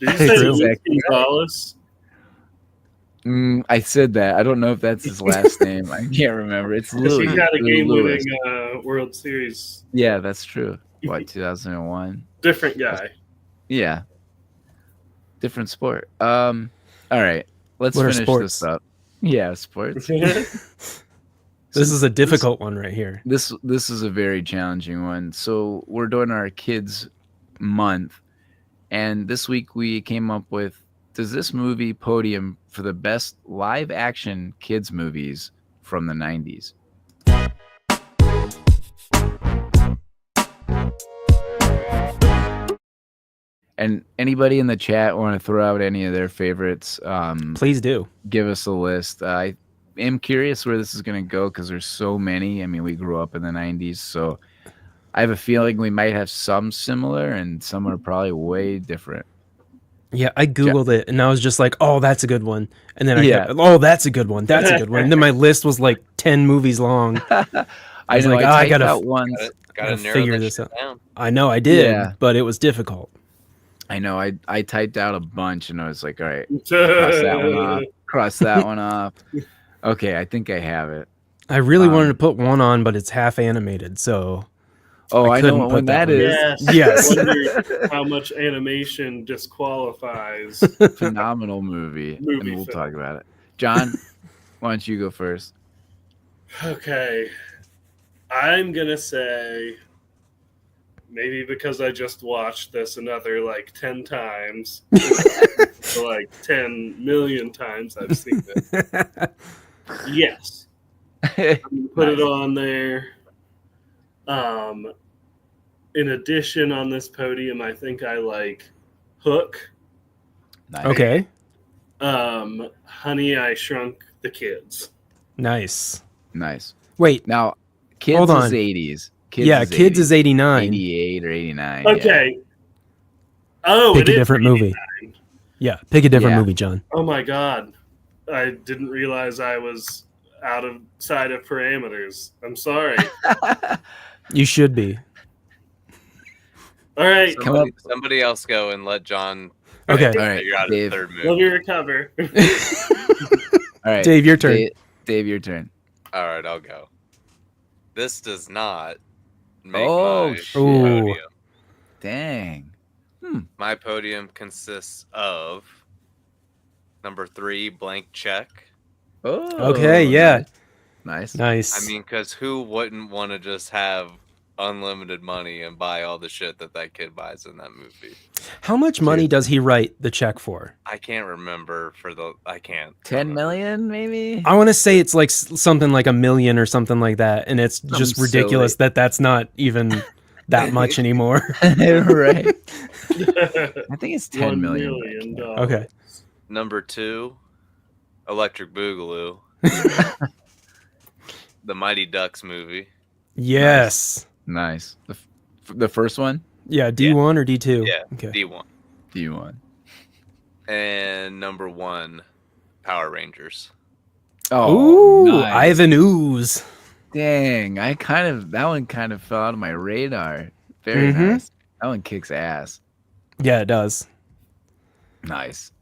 Did you say That's Luis exactly right. Gonzalez? I said that. I don't know if that's his last name. I can't remember. It's Because he Louis. had a Louis. game-winning World Series. Yeah, that's true. What, 2001? Different guy. Yeah. Different sport. All right. Let's What are finish sports? this up. Yeah, sports. This is a difficult one right here. This is a very challenging one. So we're doing our kids month, and this week we came up with: does this movie podium for the best live action kids movies from the 90s? And anybody in the chat want to throw out any of their favorites? Please do. Give us a list. I am curious where this is going to go because there's so many. I mean, we grew up in the 90s, so I have a feeling we might have some similar and some are probably way different. Yeah, I Googled it and I was just like, oh, that's a good one. And then I Yeah. kept, oh, that's a good one. That's a good one. And then my list was like 10 movies long. I was know. like, I I typed gotta- out ones. Gotta Gotta narrow figure this this shit out. down. I know I did, Yeah. but it was difficult. I know. I typed out a bunch and I was like, all right, cross that one off. Cross that one off. Okay, I think I have it. I really wanted to put one on, but it's half animated, so Oh, I know couldn't what put one that that one. is. Yes. I wonder how much animation disqualifies. Phenomenal movie. Movie And we'll film. talk about it. John, why don't you go first? Okay. I'm going to say, maybe because I just watched this another like 10 times, so like 10 million times I've seen it. Yes. I'm going to put it on there. In addition, on this podium, I think I like Hook. Nice. Okay. Honey, I Shrunk the Kids. Nice. Nice. Wait, Now, kids Hold on. is 80s. Kids is 89. 88 or 89. Okay. Oh, Pick it a is different 89. movie. Yeah, pick a different Yeah. movie, John. Oh my god. I didn't realize I was outside of parameters. I'm sorry. You should be. All right. Come up. Somebody else go and let John Okay. All right, figure out Dave. his third Let move. me recover. All right. Dave, your turn. Dave, your turn. All right, I'll go. This does not make Oh, my shit. Ooh. podium. Dang. My podium consists of number 3, Blank Check. Oh. Okay, yeah. Nice. Nice. I mean, because who wouldn't want to just have unlimited money and buy all the shit that kid buys in that movie? how much money does he write the check for? I can't remember I can't. 10 remember. million, maybe? I want to say it's like something like $1 million or something like that, and it's just Something ridiculous silly. that's not even that much anymore. Right. I think it's 10 $1 million. million. Okay. Number 2, Electric Boogaloo. The Mighty Ducks movie. Yes. Nice. The first one? Yeah, D1 or D2? Yeah, Okay. D1. D1. And number 1, Power Rangers. Oh, Ooh, nice. Ivan Ooze. Dang, that one kind of fell out of my radar. Very Mhm. nice. That one kicks ass. Yeah, it does. Nice.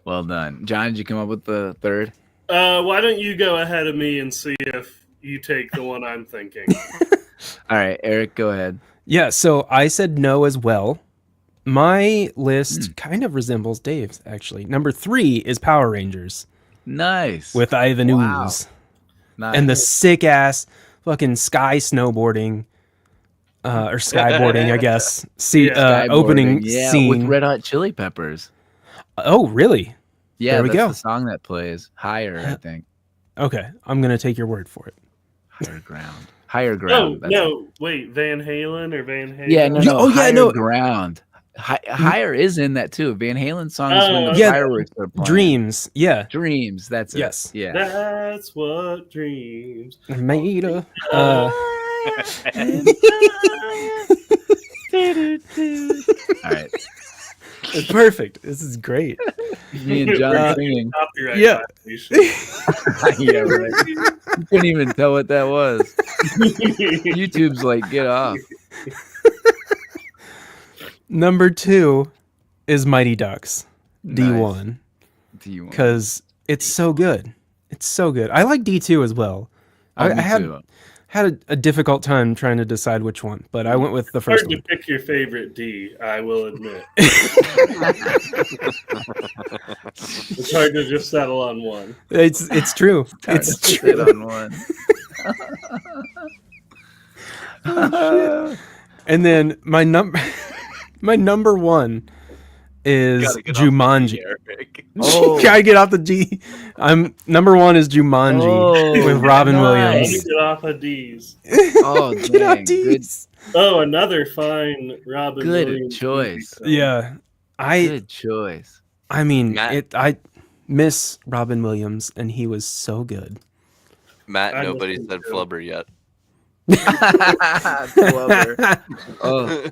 Well done. John, did you come up with the third? Why don't you go ahead of me and see if you take the one I'm thinking? All right, Eric, go ahead. Yeah, so I said no as well. My list kind of resembles Dave's, actually. Number 3 is Power Rangers Nice. with Ivan Wow. Ooze. nice. And the sick ass fucking sky snowboarding, or skyboarding, I guess. See, Yeah, opening yeah, scene. with Red Hot Chili Peppers. Oh, really? Yeah, There we that's go. the song that plays. Higher, I think. Okay, I'm gonna take your word for it. Higher ground. Higher No, ground. that's it. no, wait, Van Halen or Van Halen? Yeah, no, You- no. oh, yeah, higher no. ground. Higher is in that too. Van Halen songs when the Oh, Yeah, fireworks are playing. Dreams. Yeah. Dreams. That's it. Yes. Yeah. that's what dreams. Made a. All right. It's perfect. This is great. Me and John singing. Copyright Yeah. violation. Yeah, right. You couldn't even tell what that was. YouTube's like, get off. Number 2 is Mighty Ducks D1 D1. because it's so good. It's so good. I like D2 as well. I Me had too. a difficult time trying to decide which one, but I went with the first Hard to one. pick your favorite D, I will admit. It's hard to just settle on one. It's true. It's Sit true. on one. And then my number 1 is Gotta get off the Jumanji. D, Eric. Oh. Gotta get off the G. I'm number 1 is Jumanji Oh, with Robin Let Williams. me get off of D's. Oh, Get off dang. D's. Oh, another fine Robin Good Williams choice. movie. Yeah, Good choice. I mean, Matt. I miss Robin Williams, and he was so good. Matt, I nobody listened said to it. flubber yet. Flubber. Oh,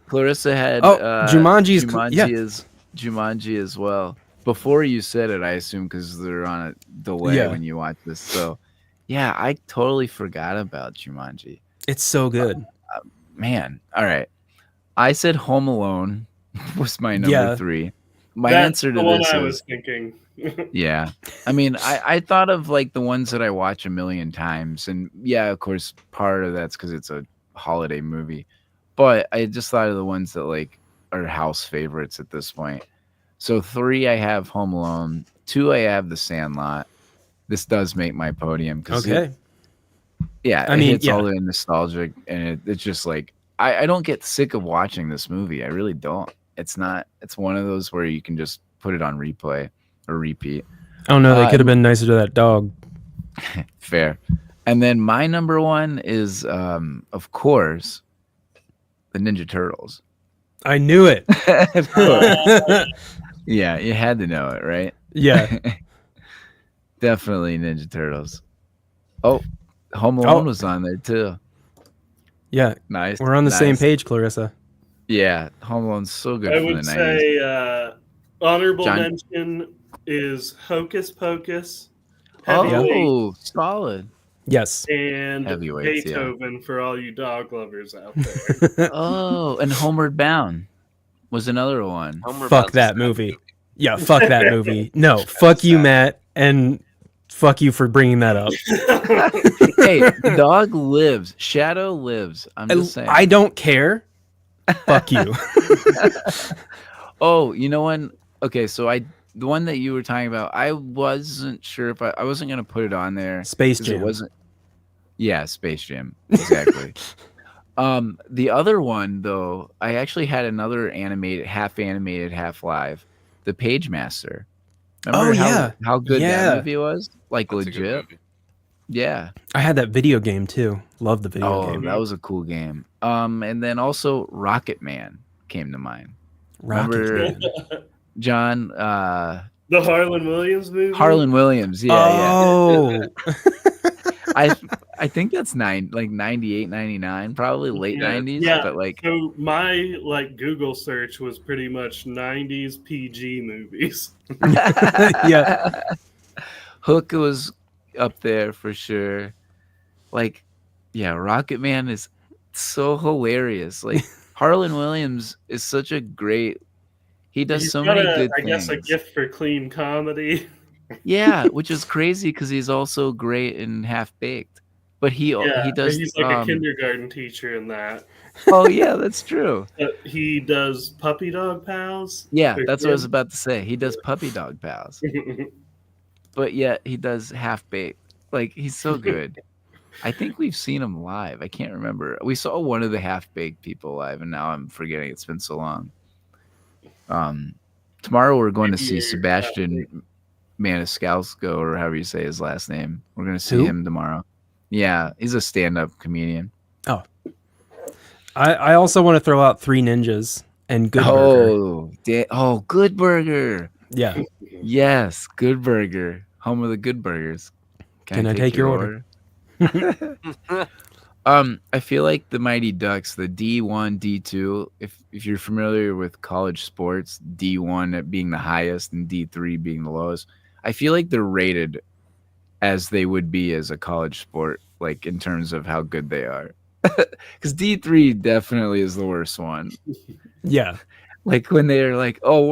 Clarissa had Jumanji's cool. Yeah. is Jumanji as well. Before you said it, I assume because they're on a delay Yeah. when you watch this. So, yeah, I totally forgot about Jumanji. It's so good. Man, all right. I said Home Alone was my number Yeah. 3. My That's answer to the one this I is was thinking. yeah. I mean, I thought of like the ones that I watch a million times. And yeah, of course, part of that's because it's a holiday movie. But I just thought of the ones that like are house favorites at this point. So 3, I have Home Alone. 2, I have The Sandlot. This does make my podium. Okay. Yeah, I it mean, hits yeah. all the nostalgic. And it's just like, I don't get sick of watching this movie. I really don't. It's one of those where you can just put it on replay or repeat. Oh no, they could have been nicer to that dog. Fair. And then my number 1 is, of course, the Ninja Turtles. I knew it. Of course. Yeah, you had to know it, right? Yeah. Definitely Ninja Turtles. Oh, Home Alone was on there too. Yeah. Nice. We're on the same nice. page, Clarissa. Yeah, Home Alone's so good I from the would 90s. say honorable John? mention is Hocus Pocus, Heavyweight, Oh, solid. Yes. and Heavyweights, yeah. Beethoven for all you dog lovers out there. Oh, and Homeward Bound was another one. Homer Fuck Bounce's that sad movie. Yeah, fuck that movie. No, fuck you, sad. Matt, and fuck you for bringing that up. Hey, the dog lives. Shadow lives. I'm just saying. I don't care. Fuck you. Oh, you know when? Okay, so the one that you were talking about, I wasn't sure if I wasn't gonna put it on there. Space 'cause Jam. It wasn't. Yeah, Space Jam. Exactly. The other one though, I actually had another half animated, half live, The Page Master. Remember how good Yeah. that movie was? Like That's a good legit. movie. Yeah. I had that video game too. Love the video Oh, game. that was a cool game. And then also Rocket Man came to mind. Rocket. Remember John The Harlan Williams movie? Harlan Williams? Yeah, Oh. yeah. I think that's 98, 99, probably late Yeah. 90s. Yeah. But like So my Google search was pretty much 90s PG movies. Yeah. Hook was up there for sure. Like, yeah, Rocket Man is so hilarious. Like Harlan Williams is such a great. He does He's so got many a, good I things. guess a gift for clean comedy. Yeah, which is crazy because he's also great in Half Baked. But he does. He's like a kindergarten teacher in that. Oh yeah, that's true. But he does Puppy Dog Pals. Yeah, for that's what I was kids. about to say. He does Puppy Dog Pals, but yet he does Half Baked. Like he's so good. I think we've seen him live. I can't remember. We saw one of the Half Baked people live, and now I'm forgetting. It's been so long. Tomorrow we're going to see Sebastian Maniscalco, or however you say his last name. We're going to see Who? him tomorrow. Yeah, he's a stand-up comedian. I also want to throw out Three Ninjas and Good Burger. Oh, Good Burger. Yeah. Yes, Good Burger. Home of the Good Burgers. Can I take your order? I feel like the Mighty Ducks, the D1, D2, if you're familiar with college sports, D1 being the highest and D3 being the lowest, I feel like they're rated as they would be as a college sport, like in terms of how good they are. Because D3 definitely is the worst one. Yeah. Like when they're like, "Oh,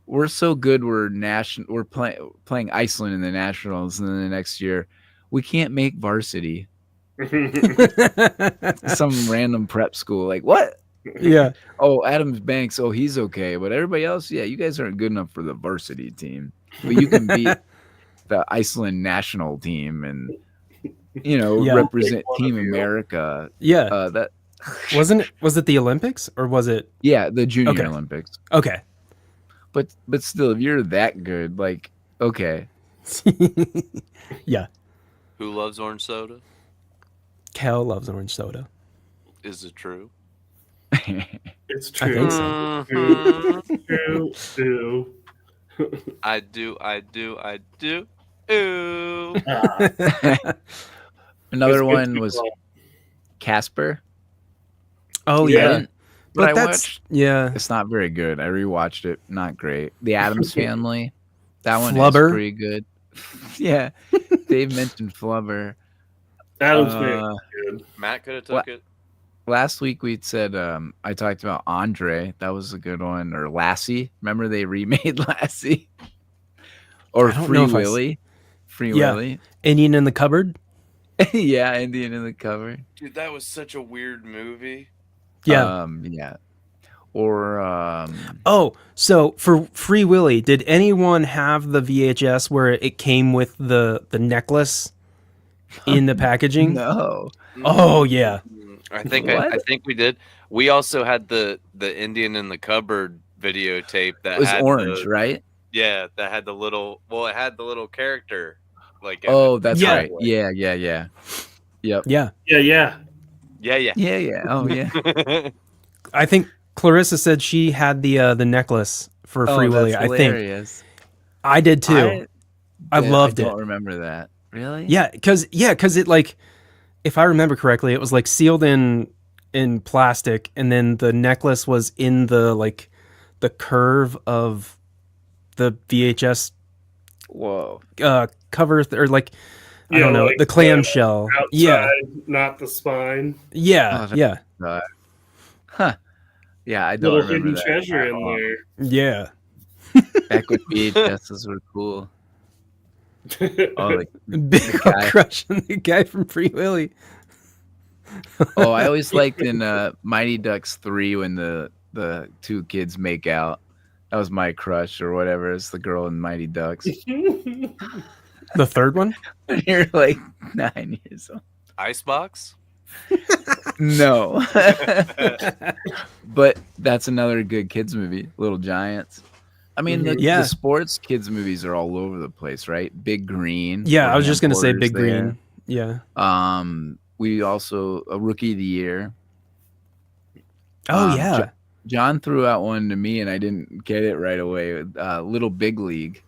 we're so good, we're playing Iceland in the nationals, and then the next year we can't make varsity." Some random prep school, like, what? Yeah. Oh, Adams Banks, oh, he's okay, but everybody else, yeah, you guys aren't good enough for the varsity team, but you can beat the Iceland national team and Yeah. represent One Team of you. America. Yeah. That Was it the Olympics or was it yeah, the Junior Okay. Olympics. okay? But still, if you're that good, like, okay. Yeah. Who loves orange soda? Cal loves orange soda. Is it true? It's I true. think so. True. True. I do. Ooh. Another It's good one to was know. Casper. Oh Yeah. I yeah. didn't- but I that's watched. yeah. It's not very good. I rewatched it. Not great. The Addams Family. That one Flubber. is pretty good. Yeah, Dave mentioned Flubber. Adam's Uh, fan. Good. Matt could have What? took it. Last week we said I talked about Andre. That was a good one. Or Lassie. Remember they remade Lassie. Or I don't Free know if I Willy. Free Yeah. Willy. Indian in the cupboard. Yeah, Indian in the cover. Dude, that was such a weird movie. Yeah. Yeah. Or Oh, so for Free Willy, did anyone have the VHS where it came with the necklace in the packaging? no. Oh yeah. I think What? I think we did. We also had the Indian in the cupboard videotape that It was had orange, the, right? yeah, that had the little. Well, it had the little character. Like Oh, that's Yeah. right. Yeah. Yep. Yeah. Yeah. yeah. Yeah. Oh, yeah. I think Clarissa said she had the necklace for Free Willy. That's I think hilarious. I did too. I loved I it. don't remember that. Really? Yeah, because it like, if I remember correctly, it was like sealed in plastic, and then the necklace was in the like the curve of the VHS Whoa. cover or like I Yeah, don't know, like the clamshell. Outside, Yeah, not the spine. yeah, Oh, yeah, Huh. Yeah, I don't Little remember hidden that. treasure at in all. there. yeah. Back when VHSs were cool. Oh, like, Big the old guy. crush on the guy from Free Willy. Oh, I always liked in Mighty Ducks 3 when the two kids make out. That was my crush or whatever. It's the girl in Mighty Ducks. The third one? When you're like 9 years old. Icebox. No. But that's another good kids movie, Little Giants. I mean, Yeah. the sports kids movies are all over the place, right? Big Green. Yeah, I was Cam just gonna say Porter's Big there. Green. Yeah. We also a Rookie of the Year. Oh yeah. John threw out one to me, and I didn't get it right away. Little Big League.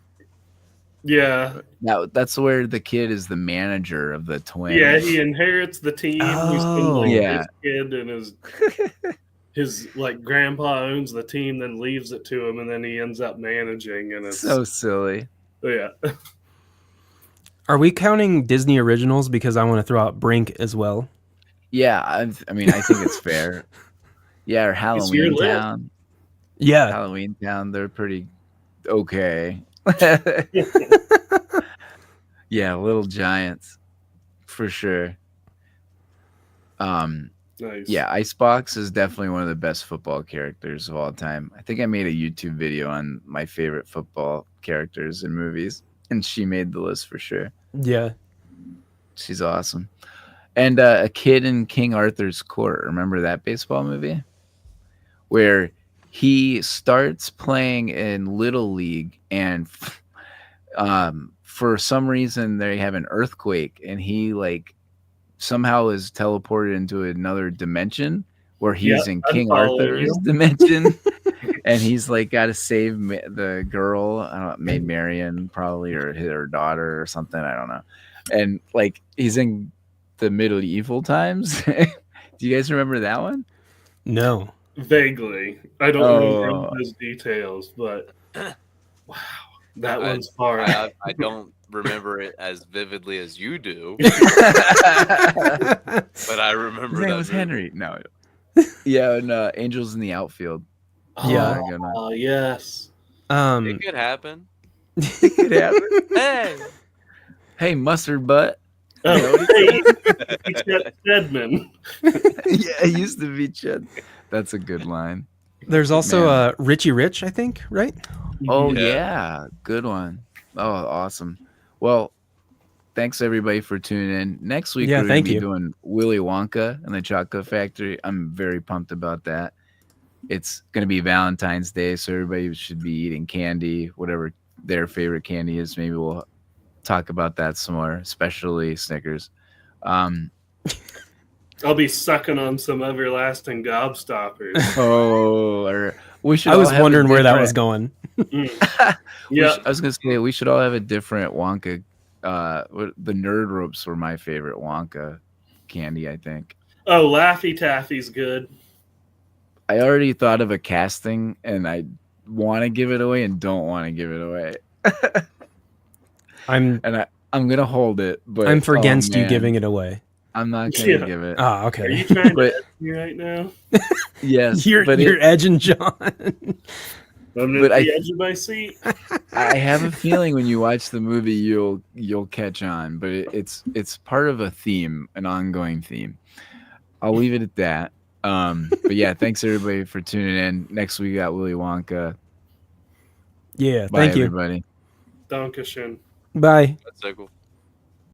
Yeah. That's where the kid is the manager of the Twins. Yeah, he inherits the team. He's been Oh. like Yeah. his kid, and his like grandpa owns the team, then leaves it to him, and then he ends up managing. And it's So silly. yeah. Are we counting Disney originals? Because I want to throw out Brink as well. Yeah, I mean, I think it's fair. Yeah, or your Halloween list. Town. Yeah. Halloween Town, they're pretty okay. Yeah, Little Giants, for sure. Nice. Yeah, Icebox is definitely one of the best football characters of all time. I think I made a YouTube video on my favorite football characters in movies, and she made the list for sure. Yeah. She's awesome. And A Kid in King Arthur's Court. Remember that baseball movie? Where he starts playing in Little League, and for some reason they have an earthquake, and he like somehow is teleported into another dimension where he's Yep, in I'm King following Arthur's you. dimension, and he's like got to save the girl. I don't know, Maid Marian probably, or her daughter or something. I don't know. And like he's in the medieval times. Do you guys remember that one? No. Vaguely. I don't remember all Oh, those details, but wow, that I, one's far I out. I don't remember it as vividly as you do, his but I remember name that was movie. Henry. No, yeah, and Angels in the Outfield. Yeah. Very good one. Oh, yes. It could happen. It could happen. Hey, Hey, mustard butt. Oh, hey, Chet Stedman. Yeah, it used to be Chet. That's a good line. There's also Man. Richie Rich, I think, right? Oh Yeah. yeah, good one. Oh, awesome. Well, thanks everybody for tuning in. Next week Yeah, we're gonna thank be you. doing Willy Wonka and the Chocolate Factory. I'm very pumped about that. It's gonna be Valentine's Day, so everybody should be eating candy, whatever their favorite candy is. Maybe we'll talk about that some more, especially Snickers. Um, I'll be sucking on some everlasting gobstoppers. or we should. I all was have a wondering where that was different- going. Yeah. I was gonna say we should all have a different Wonka. The Nerd Ropes were my favorite Wonka candy. I think Oh, Laffy Taffy's good. I already thought of a casting, and I want to give it away and don't want to give it away, I'm and I'm gonna hold it. But I'm for against you man, giving it away. I'm not gonna Yeah. give it. Ah, Are okay. you trying But- to edge me right now? Yes, You're but edging John. I'm at But the edge of my seat. I have a feeling when you watch the movie, you'll catch on. But it's part of a theme, an ongoing theme. I'll leave it at that. But yeah, thanks everybody for tuning in. Next week we got Willy Wonka. Yeah, Bye thank you. everybody. Dankeschön. Bye. that's so cool.